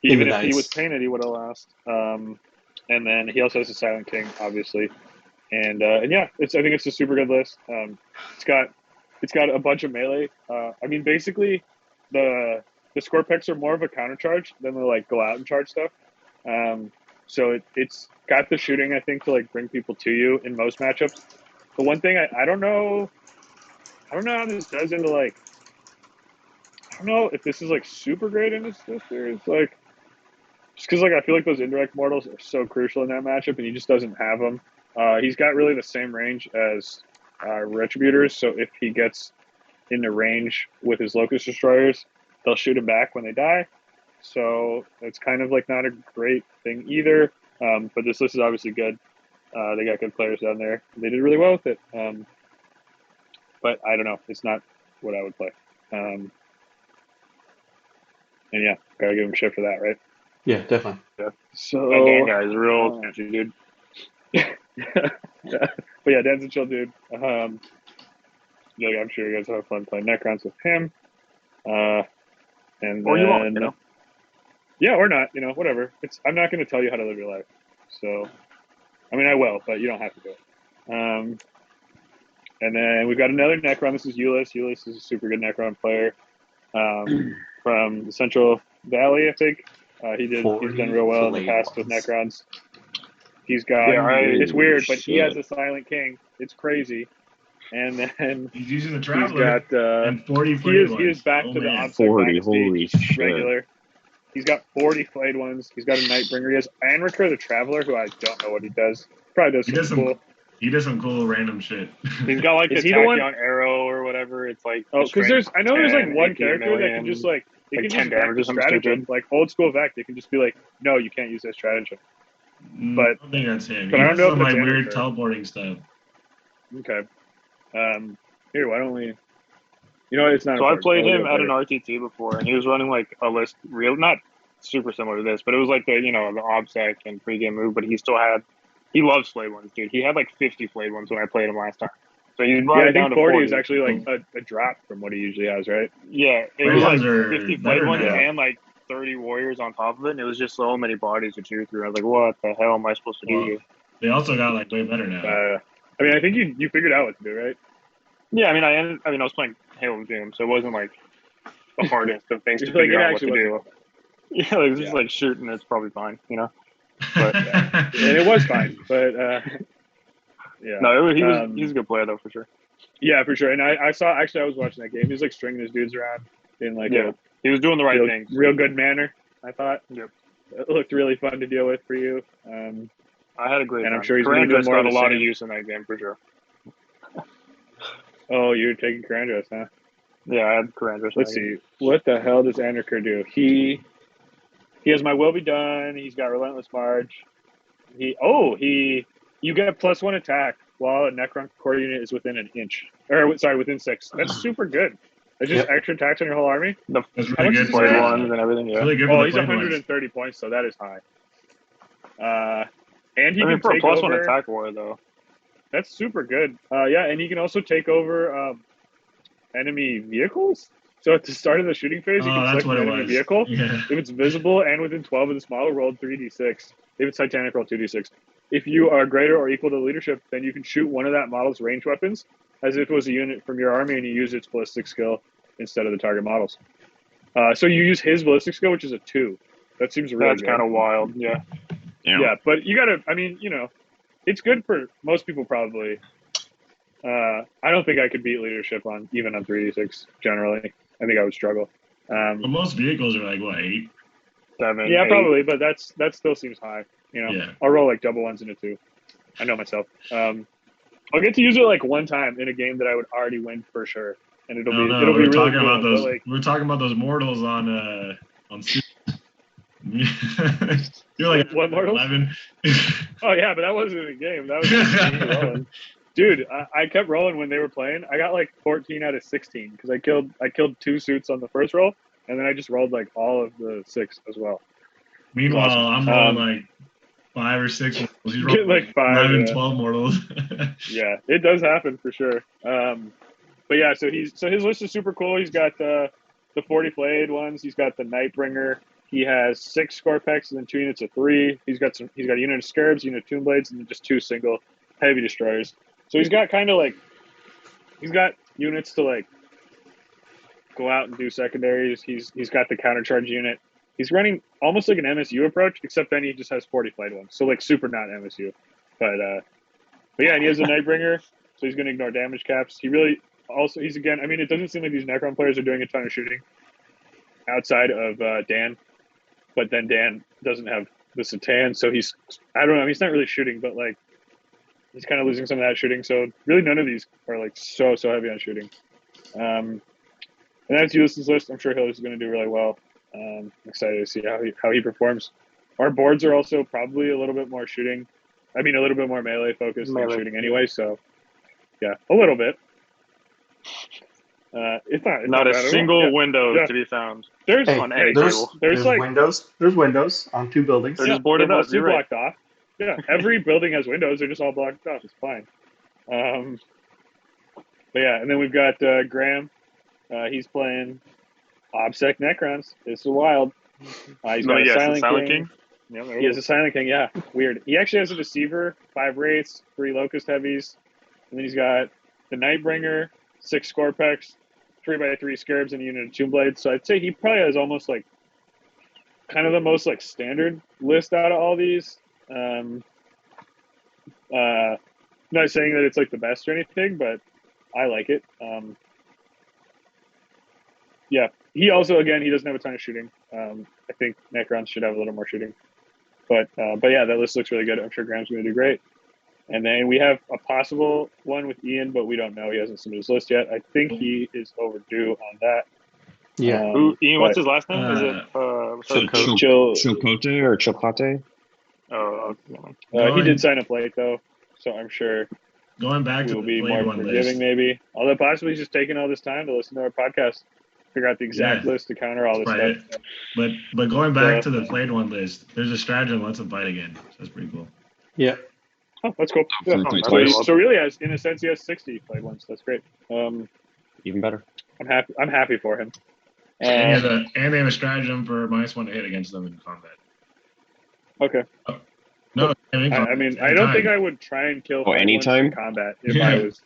Even if he was painted, he would have lost. And then he also has a Silent King, obviously. And yeah, I think it's a super good list. It's got a bunch of melee. I mean, basically, the score picks are more of a counter charge than the like go out and charge stuff. So it's got the shooting, I think, to like bring people to you in most matchups. The one thing I don't know how this does into like. I don't know if this is like super great in this series, like just because like I feel like those indirect mortals are so crucial in that matchup, and he just doesn't have them. He's got really the same range as Retributors, so if he gets into range with his Locust Destroyers, they'll shoot him back when they die. So it's kind of like not a great thing either. But this list is obviously good. They got good players down there. They did really well with it. But I don't know. It's not what I would play. And yeah, gotta give him shit for that, right? Yeah, definitely. Yeah. So That Dan guy is real catchy, dude. But yeah, Dan's a chill dude. Yeah, I'm sure you guys will have fun playing Necrons with him. And Or you won't, then, yeah, or not, whatever. I'm not going to tell you how to live your life. So, I mean, I will, but you don't have to do it. And then we've got another Necron. This is Ulyss. Ulyss is a super good Necron player. From the Central Valley, I think. He's done real well in the past with Necrons. He's got, it's weird, but he has a Silent King. It's crazy. And then he's using the Traveler. He's got, and 40 he is back to the OBSEC 40, Dynasty holy shit. regular. He's got 40 flayed ones. He's got a Nightbringer. He has Anriker the Traveler, who I don't know what he does. Probably does some cool. He does some cool random shit. He's got like Is a he the one? Tachyon arrow or whatever. It's like because I know there's like one character that can just like it like can 10 just damage or something stratagem, stupid. like old school Vect. It can just be like, no, you can't use that stratagem. But I don't think that's him. but He I don't does know some if like it's weird Anriker. teleporting stuff. Okay. Here, why don't we? You know what? It's not. So I important. played I'll him do it at an later. RTT before, and he was running like a list, not super similar to this, but it was like the the OBSEC and pregame move. But he loves flayed ones, dude. He had like 50 flayed ones when I played him last time. So he's Yeah, I down think to 40 is actually like a drop from what he usually has, right? Yeah, it Flayed was like ones are 50 better flayed ones now. and like 30 warriors on top of it, and it was just so many bodies to cheer through. I was like, what the hell am I supposed to do Well, here? they also got like way better now. I mean, I think you figured out what to do, right? Yeah, I was playing Halo with him, so it wasn't like the hardest of things to It's like, figure it out what to actually do. Yeah, like this is like shooting. It's probably fine, you know. But and it was fine, but yeah. No, he's a good player though for sure. Yeah, for sure. And I was watching that game. He was like stringing his dudes around in like he was doing the right thing, real good manner. I thought. Yep. It looked really fun to deal with for you. I had a great. And time. I'm sure he's going to do more got of a lot same. of use in that game for sure. Oh, you're taking Karandros, huh? Yeah, I had Karandros. Let's see. What the hell does Anderker do? He has my will be done. He's got relentless march. You get +1 attack while a Necron core unit is within an inch. Within 6. That's super good. It's just extra attacks on your whole army. That's really good for ones and everything. Yeah. Really good for he's 130 points, so that is high. And he can for a take +1 over attack war though. That's super good. And he can also take over enemy vehicles. So at the start of the shooting phase, you can select an enemy vehicle. Yeah. If it's visible and within 12 of this model, roll 3d6. If it's Titanic, roll 2d6. If you are greater or equal to leadership, then you can shoot one of that model's range weapons as if it was a unit from your army, and you use its ballistic skill instead of the target models. So you use his ballistic skill, which is a 2. That seems really That's kind of wild. Yeah. Yeah, but you gotta. I mean, it's good for most people probably. I don't think I could beat leadership on 3d6 generally. I think I would struggle. But most vehicles are like what, 8? 7. Yeah, 8. probably, but that still seems high. Yeah. I'll roll like double ones in a 2. I know myself. I'll get to use it like one time in a game that I would already win for sure, and it'll be really cool. We're talking about those mortals on. You're like what mortals? 11. Oh yeah, but that wasn't a game. That was just me rolling. Dude, I kept rolling when they were playing. I got like 14 out of 16 because I killed 2 suits on the first roll, and then I just rolled like all of the 6 as well. Meanwhile, awesome. I'm rolling like 5 or 6 mortals. He's rolling like 5, 11, 12 mortals. Yeah, it does happen for sure. But yeah, so his list is super cool. He's got the 40 flayed ones. He's got the Nightbringer. He has 6 Scorpex and then 2 units of 3. He's got a unit of Scarabs, a unit of Tomb Blades, and then just 2 single heavy destroyers. So he's got he's got units to like go out and do secondaries. He's got the countercharge unit. He's running almost like an MSU approach, except then he just has 40 flayed ones. So like super not MSU. But yeah, and he has a Nightbringer, so he's gonna ignore damage caps. He's again, I mean, it doesn't seem like these Necron players are doing a ton of shooting outside of Dan. But then Dan doesn't have the Satan, so he's not really shooting, but like he's kind of losing some of that shooting. So really none of these are like so heavy on shooting. And that's Ulysses' list. I'm sure Hillis is going to do really well. I'm excited to see how he performs. Our boards are also probably a little bit more shooting. I mean, a little bit more melee focused than shooting anyway. So yeah, a little bit. It's not a single window to be found. There's like windows. There's windows on 2 buildings. They're just boarded up. They're blocked off. Yeah, every building has windows. They're just all blocked off. It's fine. But yeah, and then we've got Graham. He's playing OBSEC Necrons. This is wild. He's got a Silent King. Yeah, he has a Silent King. Yeah, weird. He actually has a Deceiver, 5 Wraiths, 3 Locust Heavies, and then he's got the Nightbringer, 6 Scorpex, 3x3 Scarabs, and a unit of Tomb Blades. So I'd say he probably has almost like kind of the most like standard list out of all these. Not saying that it's like the best or anything, but I like it. Yeah, he also he doesn't have a ton of shooting. I think Necrons should have a little more shooting, but yeah, that list looks really good. I'm sure Graham's going to do great. And then we have a possible one with Ian, but we don't know. He hasn't submitted his list yet. I think he is overdue on that. Yeah. Ian, what's his last name? Is it Chilcote or Chilcote? Oh, he did sign up late though, so I'm sure going back to will be more forgiving list. Maybe. Although possibly he's just taking all this time to listen to our podcast, figure out the exact list to counter all this stuff. But going back to the flayed one list, there's a stratagem lets him fight again. So that's pretty cool. Yeah. Oh, that's cool. Yeah. So really, in a sense, he has 60 flayed ones. That's great. Even better. I'm happy for him. And they have a stratagem for -1 to hit against them in combat. Okay. No, I mean, I don't think I would try and kill anytime in combat if I was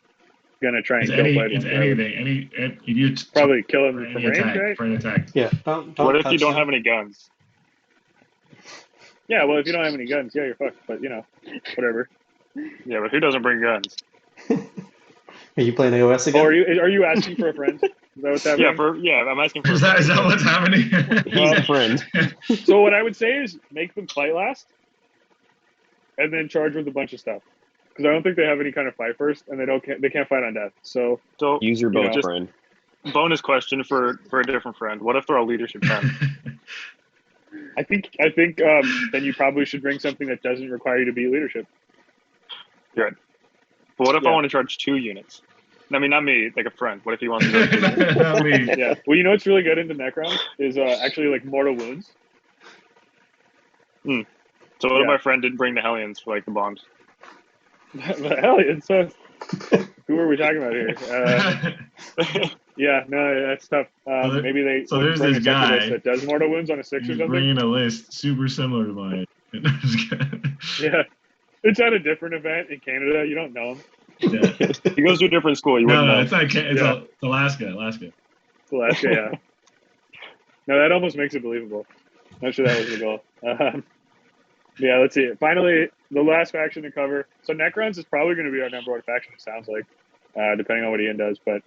gonna try and kill flayed ones. Anything. You probably kill him for range, attack, right? for an attack. Yeah. Don't what if you don't him. have any guns? Yeah, well, if you don't have any guns, yeah, you're fucked. But whatever. Yeah, but who doesn't bring guns? Are you playing AOS again? Oh, are you asking for a friend? Is that what's happening? I'm asking for. Is that what's happening? He's a friend. So what I would say is make them fight last, and then charge with a bunch of stuff. Because I don't think they have any kind of fight first, and they can't fight on death. So use your bow, friend. Bonus question for a different friend. What if they're all leadership 10? I think then you probably should bring something that doesn't require you to be leadership. Good. But what if I want to charge 2 units? I mean, not me, like a friend. What if he wants to charge 2 units? Not me. Yeah. Well, you know what's really good into Necrons is actually like mortal wounds. So what if my friend didn't bring the Hellions for like the bombs? The Hellions? Who are we talking about here? Yeah, no, that's tough. Maybe they. So there's this guy that does mortal wounds on a 6 or something. Bringing a list super similar to mine. Yeah, it's at a different event in Canada. You don't know him. Yeah. He goes to a different school. You wouldn't know. It's not. It's Alaska. Alaska, yeah. No, that almost makes it believable. Not sure that was the goal. Yeah, let's see. Finally, the last faction to cover. So Necrons is probably going to be our number 1 faction. It sounds like, depending on what Ian does. But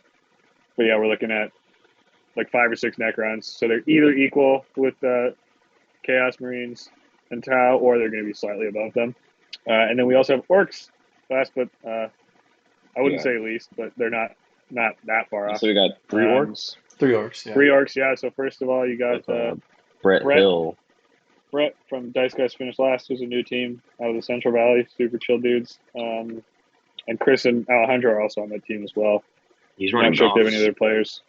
yeah, we're looking at like 5 or 6 Necrons. So they're either equal with Chaos Marines and Tau, or they're going to be slightly above them. And then we also have Orcs. Last, but I wouldn't say least, but they're not that far off. So we got 3 orcs. 3 orcs. Yeah. 3 orcs. Yeah. So first of all, you got Brett Hill. Brett from Dice Guys finished last. Was a new team out of the Central Valley. Super chill dudes. And Chris and Alejandro are also on that team as well. He's running. I'm not sure if they have any other players.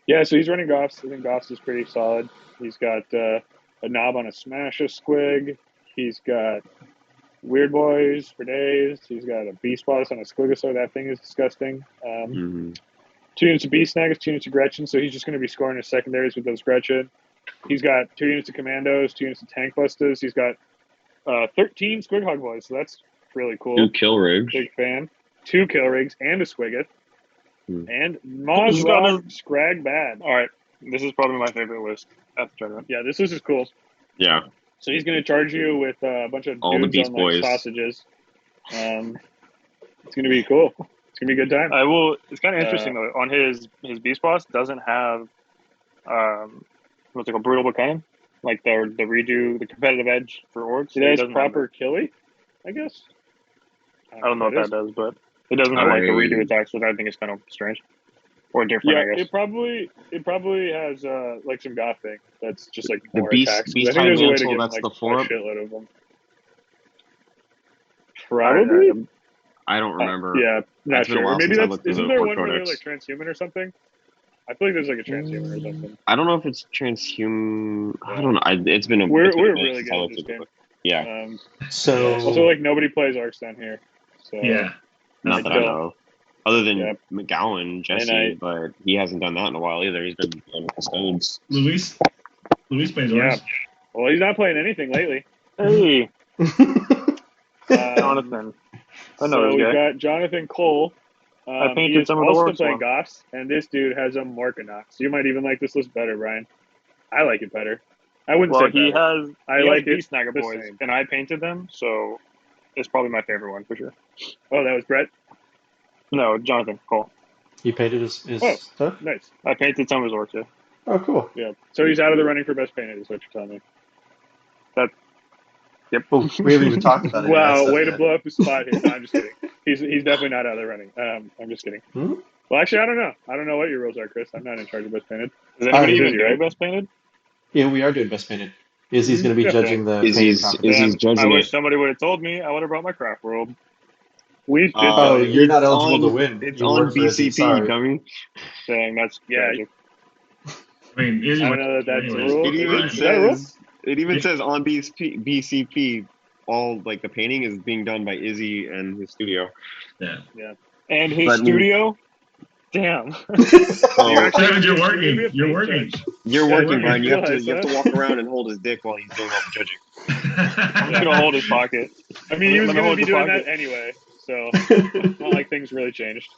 Yeah, so he's running Goffs. I think Goffs is pretty solid. He's got a knob on a Smash a Squig. He's got Weird Boys for days. He's got a Beast Boss on a Squigosaur. That thing is disgusting. 2 units of Beast Snaggers, 2 units of Gretchen. So he's just going to be scoring his secondaries with those Gretchen. He's got 2 units of Commandos, 2 units of Tank Busters. He's got 13 Squighog Boys. So that's really cool. 2 kill rigs. Big fan. 2 kill rigs and a Squiggoth. And Mozrock Scrag Bad. All right. This is probably my favorite list at the tournament. Yeah, this list is cool. Yeah. So he's going to charge you with a bunch of all dudes the Beast on Boys. Sausages. It's going to be cool. It's going to be a good time. It's kind of interesting though. On his Beast Boss doesn't have what's it called, Brutal Bouquet, like the redo, the competitive edge for orcs. It has proper killy, I guess. I don't know what that does, but it doesn't have like the redo attacks, which I think is kind of strange or different. Yeah, I guess. it probably has like some goth thing that's just like the more beast, attacks. Beast I think there's a way to get that's like the a form. shitload of them. Probably. I don't remember. Yeah, not sure. Or maybe that's isn't there one where they're codex. like transhuman or something? I feel like there's like a transhuman or something. I don't know if it's transhuman. I don't know. It's been a. We're it's been a really good at this game. Yeah. So also, like nobody plays Arcs down here. So Yeah. Not that I know of. Other than Yep. McGowan, Jesse, but he hasn't done that in a while either. He's been playing with the Stones. Luis plays Yeah. Orcs. Well, he's not playing anything lately. Hey, Jonathan. I know So this we've guy. got Jonathan Cole. I painted he is some of the also orcs playing for Goths, and this dude has a Morkanox. So you might even like this list better, Brian. I like it better. I wouldn't Well, say he better. has. I He like has it Beast Snagger the Boys, same. and I painted them, so it's probably my favorite one for sure. Oh, that was Brett? No, Jonathan Cole. he painted his stuff. Nice. I painted some of his orcs. Yeah. Oh, cool. Yeah. So he's out of the running for best painted, is what you're telling me. Yep. Oh, we haven't even talked about it. Wow, way to blow up his spot here. No, I'm just kidding. He's definitely not out of the running. I'm just kidding. Hmm? Well, actually, I don't know. I don't know what your rules are, Chris. I'm not in charge of best painted. Is anybody Izzy, even doing right? best painted? Yeah, we are doing best painted. Izzy's going to be Yeah. judging the Izzy's painting competition. Izzy's judging I wish it. somebody would have told me. I would have brought my craft robe. We did Oh, tell you. you're not It's eligible to on- win. It's You on work for Izzy, BCP, sorry. dummy. Saying that's Yeah. tragic. I mean, Izzy I went don't know that that's a anyways. rule. It even Is that a rule? says on BCP all like the painting is being done by Izzy and his studio. Yeah. And his But- studio. Damn. So David, you're You're working. gonna be a You're paint working. judge. you're Yeah, working, working. Brian. You have to Realize walk around and hold his dick while he's doing all the judging. I'm just gonna hold his pocket. I mean, he was Let me going to hold be your doing pocket. that anyway, so it's not like things really changed.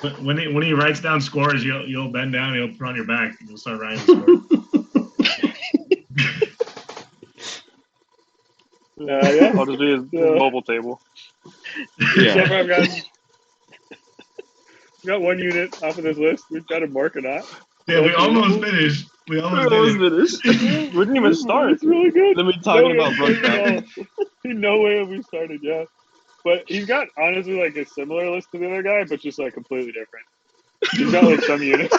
But when he writes down scores, you'll bend down, and he'll put on your back, and you'll start writing the scores. Yeah. I'll just be his mobile table. So far, I've got one unit off of this list. We've got a mark or not. Yeah, we almost finished. We almost finished. We didn't even start. It's really good. Then we talking about Brookback. No way have we started yet. But he's got, honestly, like a similar list to the other guy, but just like completely different. He's got like some units.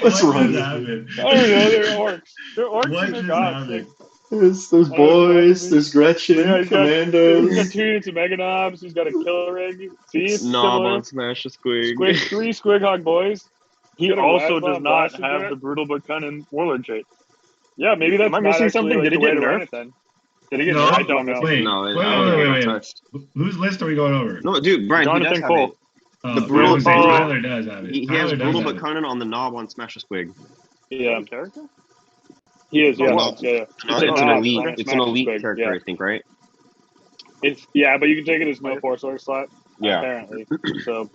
What's wrong? I don't know. They're orcs. They're orcs What and they're just gods. happened? There's boys, there's Gretchen, Yeah, he's got Commandos. 2 units of Meganobs. He's got a killer rig. See, it's Knob similar. on Smash a Squig. 3 Squighog boys. He got a also Wazbot does not Blaster have Jet. the brutal but cunning warlord trait. Yeah, maybe that's Am I not missing actually, something? Like, Did he the way get to run nerfed? it then. Did he get No, nerfed? I don't know. Wait, No, I wait, don't think it wait. got touched. Whose list are we going over? No, dude, Brian, he does Jonathan have Cole. it. Oh, The brutal- I was gonna say Tyler does have it. He Tyler has does brutal have but it. cunning on the knob on Smash a Squig. Yeah, Character? he is. Yeah, Well, yeah. It's an elite. It's an elite character, Yeah. I think, right? But you can take it as no force orc slot. Yeah. Apparently, so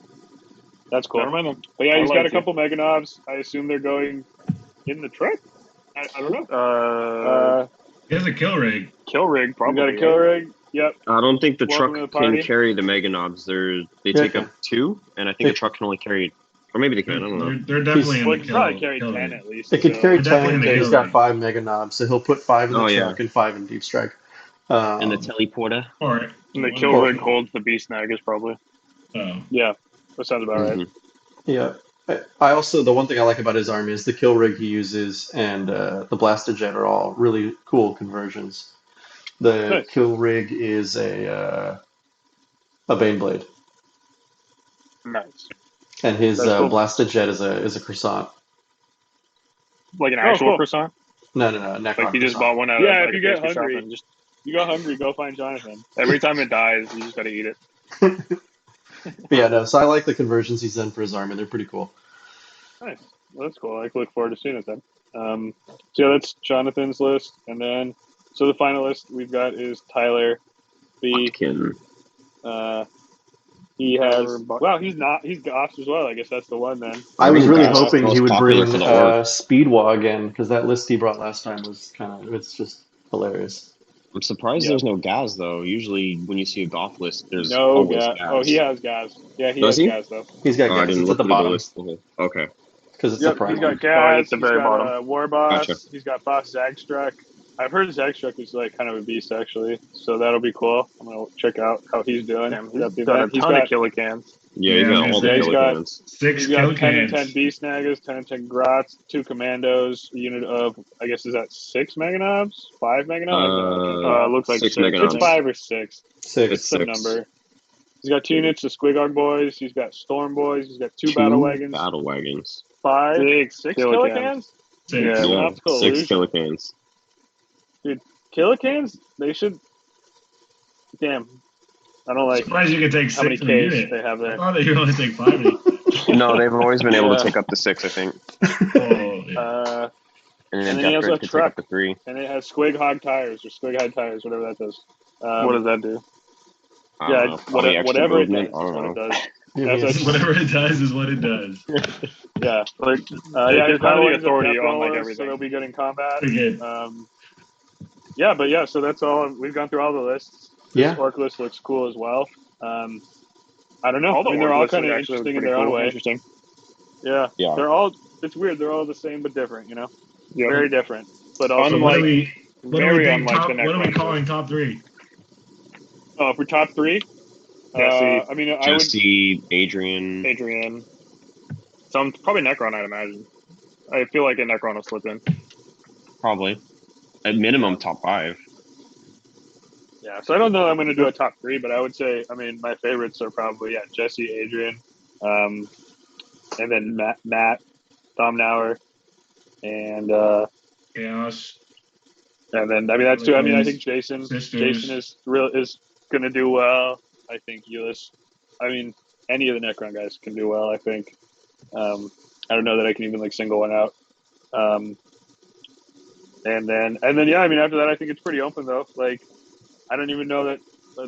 that's cool. Never mind them. But yeah, I he's like got a you. couple Meganobs. I assume they're going in the truck. I don't know. He has a kill rig. Kill rig, You probably. got a kill rig. Yep. I don't think the Welcome to truck the party. can carry the Meganobs. They Yeah, take up 2, and I think the truck can only carry, or maybe they can. I don't know. They're definitely in Well, the it can probably kill carry kill 10 rig. at least. It could so- carry They're definitely 10, in the but he's kill got rig. 5 Mega Knobs, so he'll put 5 in the Oh, yeah. truck and 5 in Deep Strike. And the teleporter. Or And the kill rig holds the beast snaggers, probably. oh, Yeah, that sounds about right. Mhm. Yeah. I also, the one thing I like about his army is the kill rig he uses and the Blasted Jet are all really cool conversions. The Nice. kill rig is a Baneblade, Nice. and his That's cool. Blasted Jet is a croissant. Like an actual cool. croissant? No, Necron Like he just croissant. bought one out Yeah, of if you a get pastry shop hungry. and just You got hungry, go find Jonathan. every time it dies, you just gotta eat it. But yeah, no. So I like the conversions he's done for his army. They're pretty cool. Nice. Well, that's cool. I look forward to seeing it then. So yeah, that's Jonathan's list, and then so the final list we've got is Tyler. Butkin. He has he's Goths as well. I guess that's the one then. I was really Gosh, hoping most he would popular bring for the orc. Speedwall again because that list he brought last time was it's just hilarious. I'm surprised there's no Gaz though. Usually when you see a goth list, there's No always Gaz. Gaz. Oh, he has Gaz. Yeah, he Does has he? Gaz though. He's got Oh, I Gaz. didn't It's look at the through the bottom list. Okay. because it's the Yep, prime he's got one. Gaz. at the He's very got bottom. War Boss. Gotcha. He's got Boss Zagstruck. I've heard Zagstruck is like kind of a beast actually, so that'll be cool. I'm gonna check out how he's doing. Damn, He's he's got a ton of killicans. Yeah, he's Yeah, got I was all gonna the say, he's got- killicans. 6 He's kill got 10 and 10 cans. Beast Snaggers, 10 and 10 Grots, 2 Commandos, a unit of, I guess, is that 6 Meganobs? 5 Meganobs? Looks like 6 six. Meganobs. It's 5 or 6. Six. It's Some 6. number. He's got 2 units of Squigog Boys. He's got Storm Boys. He's got 2 Battle Wagons. Battle wagons. 5, 6 6 killicans. Killicans? 6. Yeah. Yeah, Optical 6 illusion. killicans. Killicans? They should. Damn. I don't like Surprised you could take how many 6 in a Ks unit. they have I there. thought that you only take 5 in a unit. No, they've always been able Yeah. to take up to 6, I think. Oh, yeah. And And then then he Death also Grid has could take truck. up to 3. And it has Squig Hog tires or Squig Hog tires, whatever that does. What does that do? I don't know, probably extra whatever it movement. does I is don't what know. it does. Yeah, That's yeah. Whatever it does is what it does. Yeah. Like, Yeah, gives he's kind of the Wagons are authority death on like rollers, everything. so they'll be good in combat. Pretty good. So that's all. We've gone through all the lists. Yeah. This orc list looks cool as well. I don't know. All the I mean, they're orc all lists kind of are actually interesting in pretty their own cool. way. Interesting. Yeah. Yeah. They're all. It's weird. They're all the same but different. You know, Yeah. very different. But also, So Unlike- what do we Very think unlike top? the What are we Necrons. calling top 3? for top 3. Jesse, I mean, I would. Jesse, Adrian. Adrian. Some probably Necron, I'd imagine. I feel like a Necron will slip in. Probably. At minimum, top 5. Yeah. So I don't know. I'm going to do a top 3, but I would say. I mean, my favorites are probably Jesse, Adrian, and then Matt, Tom Nauer, and Chaos. and then I mean that's 2. I mean I think Sisters. Jason is going to do well. I think Ulyss. I mean any of the Necron guys can do well. I think. I don't know that I can even like single one out. And then yeah. I mean after that I think it's pretty open though. Like I don't even know that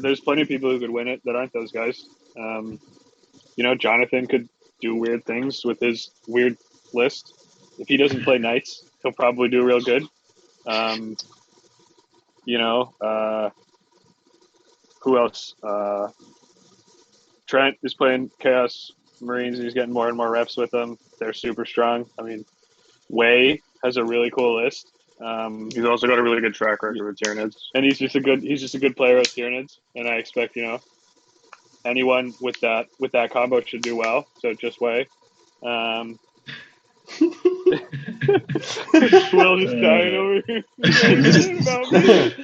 there's plenty of people who could win it that aren't those guys. Jonathan could do weird things with his weird list. If he doesn't play knights, he'll probably do real good. You know, who else? Trent is playing Chaos Marines. He's getting more and more reps with them. They're super strong. I mean, Wei has a really cool list. He's also got a really good track record with Tyranids, and he's just a good player with Tyranids. And I expect anyone with that combo should do well. So just Wei. Will just dying over here.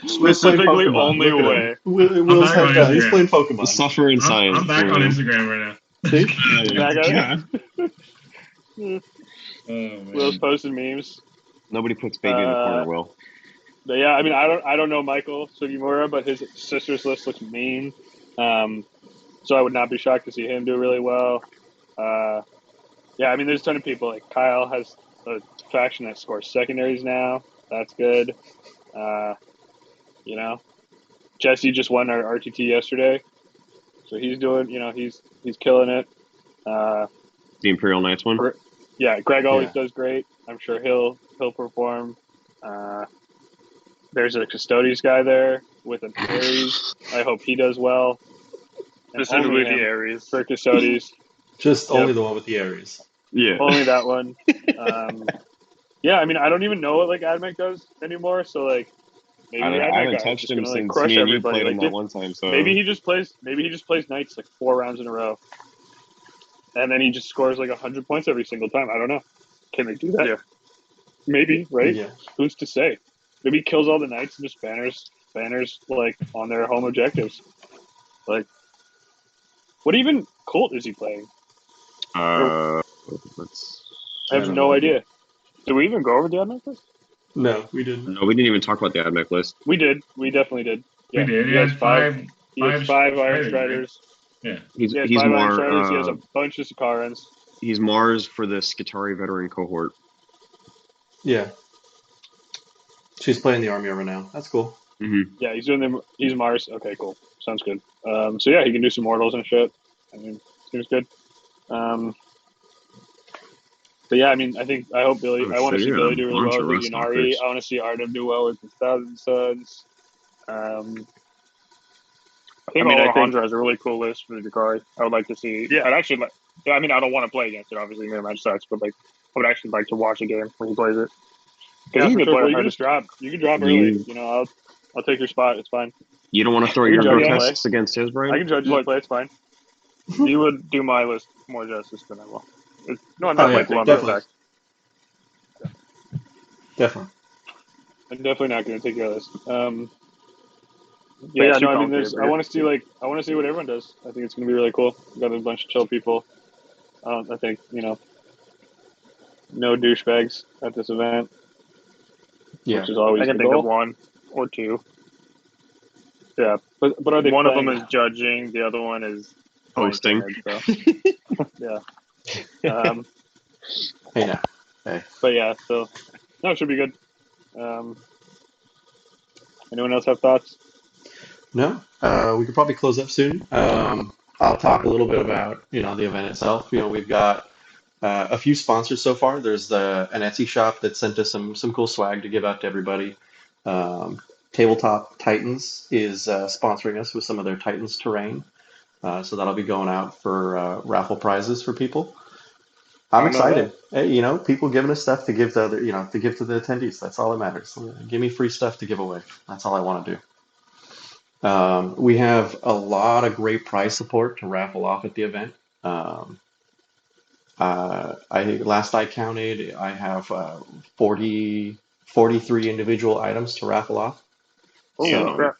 Specifically only Wei. Will's he's playing Pokemon. Suffer in science. I'm back on Instagram right now. See? Will's posting memes. Nobody puts baby in the corner, Will. But yeah, I mean, I don't know Michael Sugimura, but his sister's list looks mean. So I would not be shocked to see him do really well. Yeah, I mean, there's a ton of people. Like Kyle has a faction that scores secondaries now. That's good. Jesse just won our RTT yesterday, so he's doing. He's killing it. The Imperial Knights one. Yeah, Greg always does great. I'm sure he'll perform. There's a Custodes guy there with an Ares. I hope he does well. Specifically the Ares for Custodes. Just only the one with the Ares. Yeah, only that one. Yeah, I mean, I don't even know what AdMech does anymore. So maybe I haven't touched him since crush me and you everybody. played him that one time. So maybe he just plays Knights 4 rounds in a row, and then he just scores 100 points every single time. I don't know. Can they do that? Yeah. Maybe, right? Yeah. Who's to say? Maybe he kills all the Knights and just banners on their home objectives. What even cult is he playing? I have no idea. Did we even go over the AdMech list? No, we didn't. No, we didn't even talk about the AdMech list. We did. We definitely did. Yeah. We did. He has five. He has 5 Iron Striders. Right? Yeah. He's 5 more. Iron Striders. He has a bunch of Sakarans. He's Mars for the Skitarii veteran cohort. Yeah. She's playing the army over now. That's cool. Mm-hmm. Yeah, he's Mars. Okay, cool. Sounds good. So yeah, he can do some mortals and shit. I mean, seems good. But yeah, I mean, I hope Billy. I want to see Billy do really well with the Yunari. I want to see Artem do well with the Thousand Suns. I think Alejandro has a really cool list for the Drukhari. I would like to see. Yeah, I'd actually like. I mean, I don't want to play against it. Obviously, mirror match sucks, but I would actually like to watch a game when he plays it. Yeah, you can just drop. You can drop early. I'll take your spot. It's fine. You don't want to throw your grotesques against his, Brian? I can judge you play. It's fine. You would do my list more justice than I will. No, I'm not playing definitely. Definitely. I'm definitely not going to take your list. I want to see what everyone does. I think it's going to be really cool. We got a bunch of chill people. I think no douchebags at this event. Yeah, which is always I can think of 1 or 2. Yeah, but are they? One of them is judging. The other one is hosting. Yeah. Hey. But yeah, so no, it should be good. Anyone else have thoughts? No, we could probably close up soon. I'll talk a little bit about the event itself. We've got a few sponsors so far. There's an Etsy shop that sent us some cool swag to give out to everybody. Tabletop Titans is sponsoring us with some of their Titans terrain, so that'll be going out for raffle prizes for people. I'm excited. Hey, people giving us stuff to give to other, to give to the attendees. That's all that matters. Give me free stuff to give away. That's all I want to do. We have a lot of great prize support to raffle off at the event. Last I counted, I have 43 individual items to raffle off. So,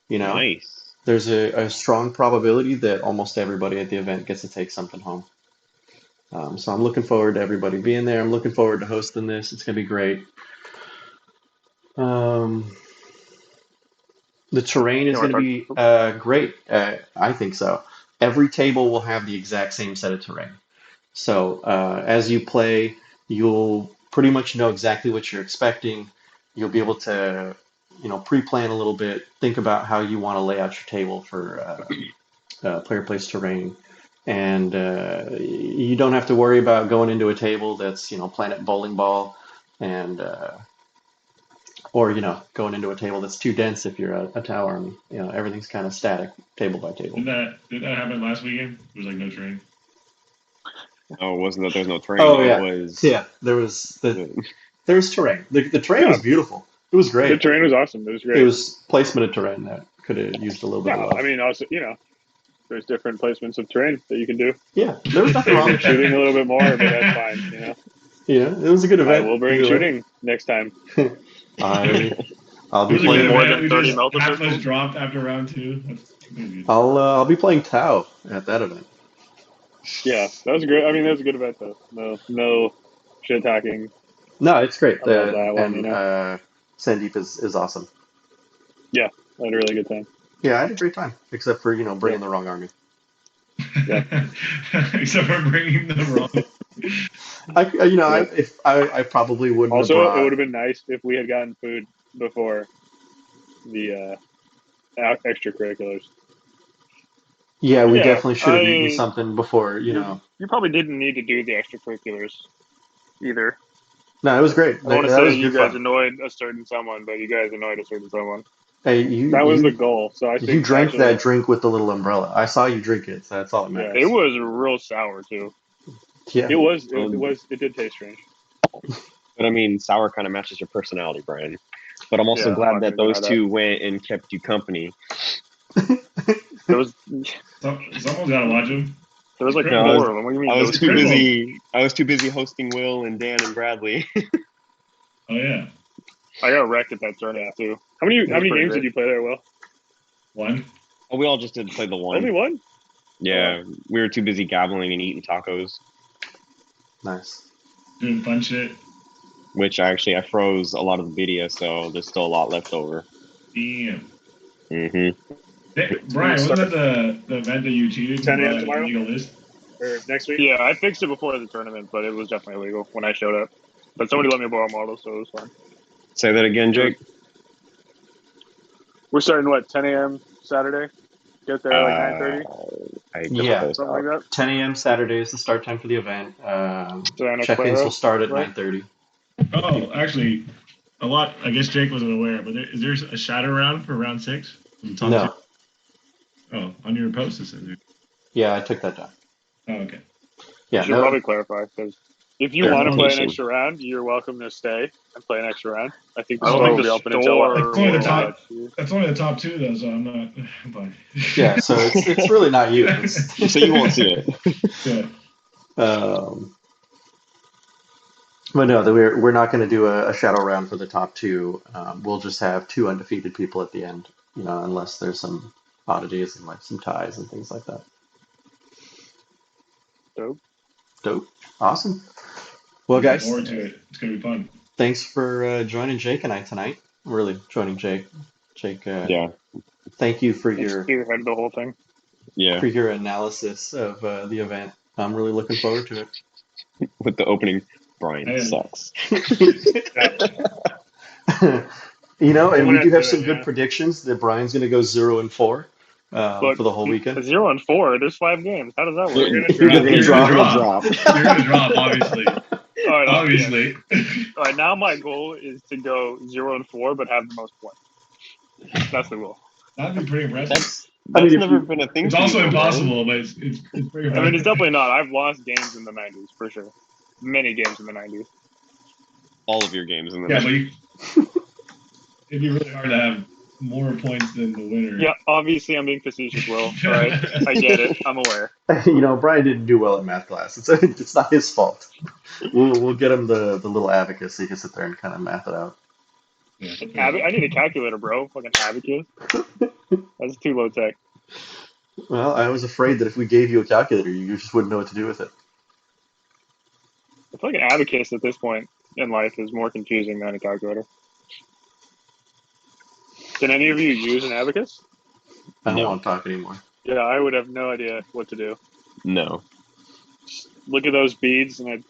nice. There's a strong probability that almost everybody at the event gets to take something home. So I'm looking forward to everybody being there. I'm looking forward to hosting this. It's going to be great. The terrain is going to be great. I think so. Every table will have the exact same set of terrain. So as you play, you'll pretty much know exactly what you're expecting. You'll be able to, pre-plan a little bit, think about how you want to lay out your table for player place terrain. And you don't have to worry about going into a table that's, Planet Bowling Ball and or going into a table that's too dense if you're a Tau army. Everything's kind of static, table by table. Did that happen last weekend? There was like no terrain. Oh, it wasn't that there's no terrain. Oh yeah, It was, there was terrain. The terrain was beautiful. It was great. The terrain was awesome. It was great. It was placement of terrain that could have used a little bit of love. I mean, also, there's different placements of terrain that you can do. Yeah, there was nothing wrong with that. Shooting a little bit more, but that's fine, Yeah, it was a good event. We'll bring shooting next time. I'll be playing more than 30 melted half us dropped after round 2. I'll be playing Tau at that event. Yeah, that was great. I mean, that was a good event though. No shit talking. No, it's great. That one, Sandeep is awesome. Yeah, I had a really good time. Yeah, I had a great time, except for bringing the wrong army. Yeah. Except for bringing the wrong. I probably wouldn't. Also, have brought... it would have been nice if we had gotten food before the extracurriculars. Yeah, we definitely should have eaten something before. You probably didn't need to do the extracurriculars either. No, it was great. I want to say you guys annoyed a certain someone, but you guys annoyed a certain someone. Hey, that was the goal. So I think you drank that drink with the little umbrella. I saw you drink it, so that's all that matters. Yeah, it was real sour too. Yeah, it was. It did taste strange. But I mean, sour kind of matches your personality, Brian. But I'm also glad that those two went and kept you company. There was. Someone's gotta watch him. There was like four of them. What do you mean? I was too busy hosting Will and Dan and Bradley. Oh yeah. I got wrecked at that tournament too. How many games did you play there, Will? 1. Oh, we all just did play the one. Only one? Yeah, we were too busy gabbling and eating tacos. Nice. Doing fun shit. Which I froze a lot of the video, so there's still a lot left over. Damn. Mm-hmm. Hey, Brian, wasn't that the event that you cheated? 10 a.m. tomorrow? Illegal list? Or next week? Yeah, I fixed it before the tournament, but it was definitely illegal when I showed up. But somebody let me borrow models, so it was fine. Say that again, Jake. We're starting 10 a.m. Saturday? Get there at 9:30? Something like that. 10 a.m. Saturday is the start time for the event. Santa Check-ins Clara, will start at right? 9:30. Oh, actually, I guess Jake wasn't aware, but is there a shadow round for round 6? No. Oh, on your post it says there. Yeah, I took that down. Oh, okay. Yeah, you should probably clarify, because if you want to play an extra round, you're welcome to stay and play an extra round. I think the store will be open until That's only the top 2, though, so I'm not. But... Yeah, so it's really not you. So you won't see it. Yeah. But no, we're not going to do a shadow round for the top 2. We'll just have 2 undefeated people at the end, unless there's some oddities and like some ties and things like that. Dope. Awesome. Well, guys, forward to it. It's gonna be fun. Thanks for joining Jake and I tonight. Really joining Jake. Jake. Yeah. Thank you for your spearheaded the whole thing. Yeah. For your analysis of the event. I'm really looking forward to it. With the opening, Brian sucks. And we do have some good predictions that Brian's going to go 0-4 for the whole weekend. 0-4. There's 5 games. How does that work? You're gonna drop. You're gonna drop, obviously. All right, obviously. All right. Now my goal is to go 0-4, but have the most points. That's the goal. That'd be pretty impressive. That's never been a thing. It's also impossible, but it's pretty impressive. I mean, it's definitely not. I've lost games in the 90s for sure. Many games in the 90s. All of your games in the 90s. But it'd be really hard to have more points than the winner. Yeah, obviously I'm being facetious, Will. Right? I get it. I'm aware. Brian didn't do well in math class. It's not his fault. We'll get him the little abacus so he can sit there and kind of math it out. Yeah. I need a calculator, bro. Fucking abacus. That's too low tech. Well, I was afraid that if we gave you a calculator, you just wouldn't know what to do with it. I feel like an abacus at this point in life is more confusing than a calculator. Can any of you use an abacus? I don't want to talk anymore. Yeah, I would have no idea what to do. No. Just look at those beads and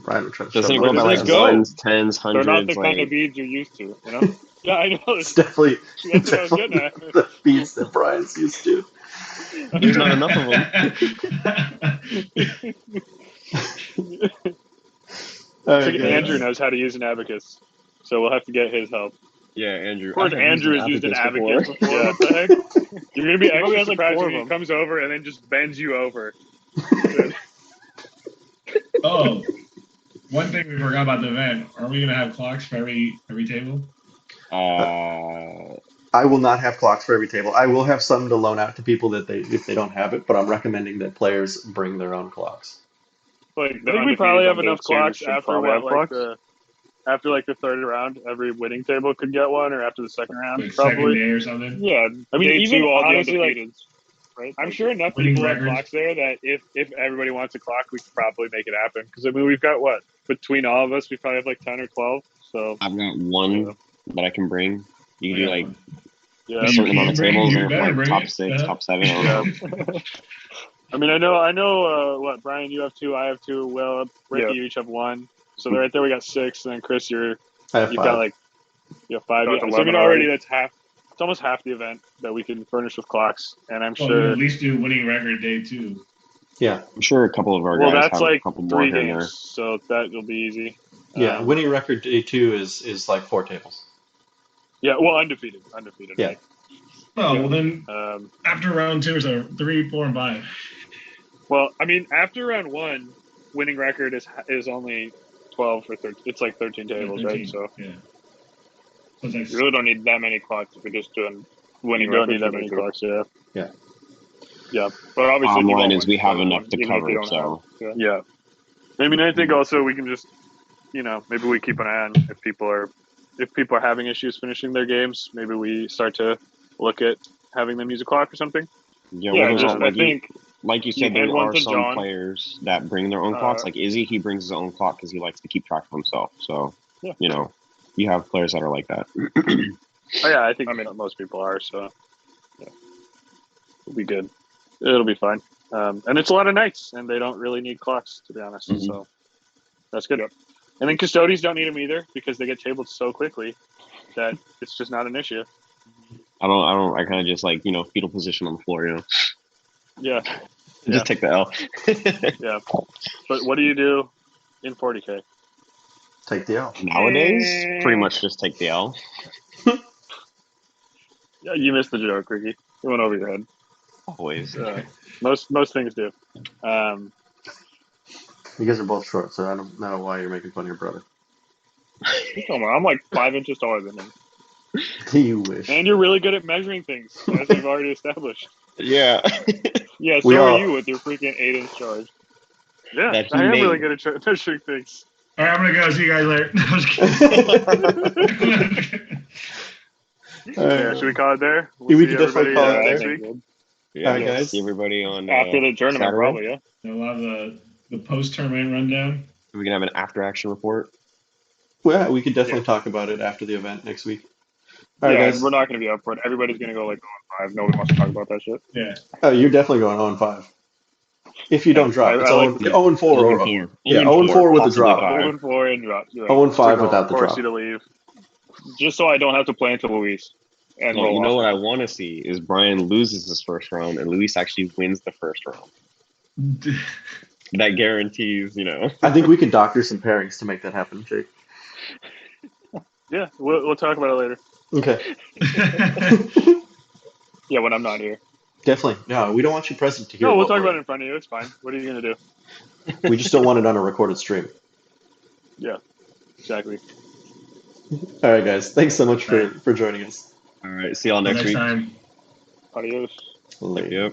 Brian would try to doesn't it go by like ones, tens, hundreds? They're not the kind of beads you're used to, Yeah, I know. It's definitely that's what I was getting at. The beads that Brian's used to. There's not enough of them. Andrew knows how to use an abacus. So we'll have to get his help. Yeah, Andrew. Of course, Andrew has used an advocate before. Yeah. What the heck? You're going to be extra surprised if he comes over and then just bends you over. Oh, one thing we forgot about the event. Are we going to have clocks for every table? I will not have clocks for every table. I will have some to loan out to people that if they don't have it, but I'm recommending that players bring their own clocks. Like, I think we probably have enough clocks after after like the third round, every winning table could get one, or after the second round, like probably. Second day or something. Yeah, I mean, even all honestly, the undefeateds, right? I'm sure enough people have clocks there that if everybody wants a clock, we could probably make it happen. Because I mean, we've got what between all of us, we probably have like 10 or 12. So I've got one that I can be. You can do like a certain amount of tables, or like top 6, top 7. I don't know. I mean, I know. What, Brian? You have 2. I have 2. Will, Ricky, you each have 1. So right there, we got 6. And then Chris, you've got like 5. Yeah. So I mean, already that's half. It's almost half the event that we can furnish with clocks, and I'm sure we'll at least do winning record day 2. Yeah, I'm sure a couple of our guys that's have like a couple 3 more games, so that'll be easy. Yeah, winning record day 2 is like 4 tables. Yeah, well, undefeated. Yeah. Right? Well then after round 2, so 3, 4, and 5. Well, I mean, after round 1, winning record is only 12 or 13. It's like 13 tables, 13, right? So yeah. So like you really don't need that many clocks if you're just doing winning. You don't need that many clocks, yeah. Yeah. Yeah, but obviously, bottom line is we have enough to cover. So yeah. I mean, I think also we can just, maybe we keep an eye on if people are having issues finishing their games. Maybe we start to look at having them use a clock or something. Yeah, I think. Like you said, there are some players that bring their own clocks. Like Izzy, he brings his own clock because he likes to keep track of himself. So, you have players that are like that. I think most people are. So, it'll be good. It'll be fine. And it's a lot of nights, and they don't really need clocks, to be honest. Mm-hmm. So, that's good. Yep. And then custodians don't need them either because they get tabled so quickly that it's just not an issue. I kind of just like, fetal position on the floor, Yeah. Just take the L. Yeah. But what do you do in 40K? Take the L. Nowadays, pretty much just take the L. Yeah, you missed the joke, Ricky. It went over your head. Always. Most things do. You guys are both short, so I don't know why you're making fun of your brother. I'm like 5 inches taller than him. You wish. And you're really good at measuring things, as we've already established. Yeah. Yeah, so are you with your freaking 8-inch charge. Yeah, I am really good at measuring things. All right, I'm going to go. See you guys later. No, I was kidding. Should we call it there? We can definitely call it next there. week. Yeah, all right, guys. See everybody on after the tournament, Saturday. probably, yeah. We'll have the post-tournament rundown. We can have an after-action report. Well, we could definitely talk about it after the event next week. All right, guys. We're not going to be up for it. Everybody's going to go like 0-5. Nobody wants to talk about that shit. Yeah. Oh, you're definitely going 0-5. If you don't drop, it's 0-4 or 0-4 with the drop. 0-4 and drop. 0-5 without the drop. Force you to leave, just so I don't have to play until Luis. And you know what I want to see is Brian loses his first round and Luis actually wins the first round. That guarantees, I think we could doctor some pairings to make that happen, Jake. Yeah, we'll talk about it later. Okay. Yeah, when I'm not here. Definitely. No, we don't want you present to hear. No, we'll talk about it in front of you. It's fine. What are you going to do? We just don't want it on a recorded stream. Yeah, exactly. All right, guys. Thanks so much for joining us. All right. See y'all next week. Time. Adios. Later.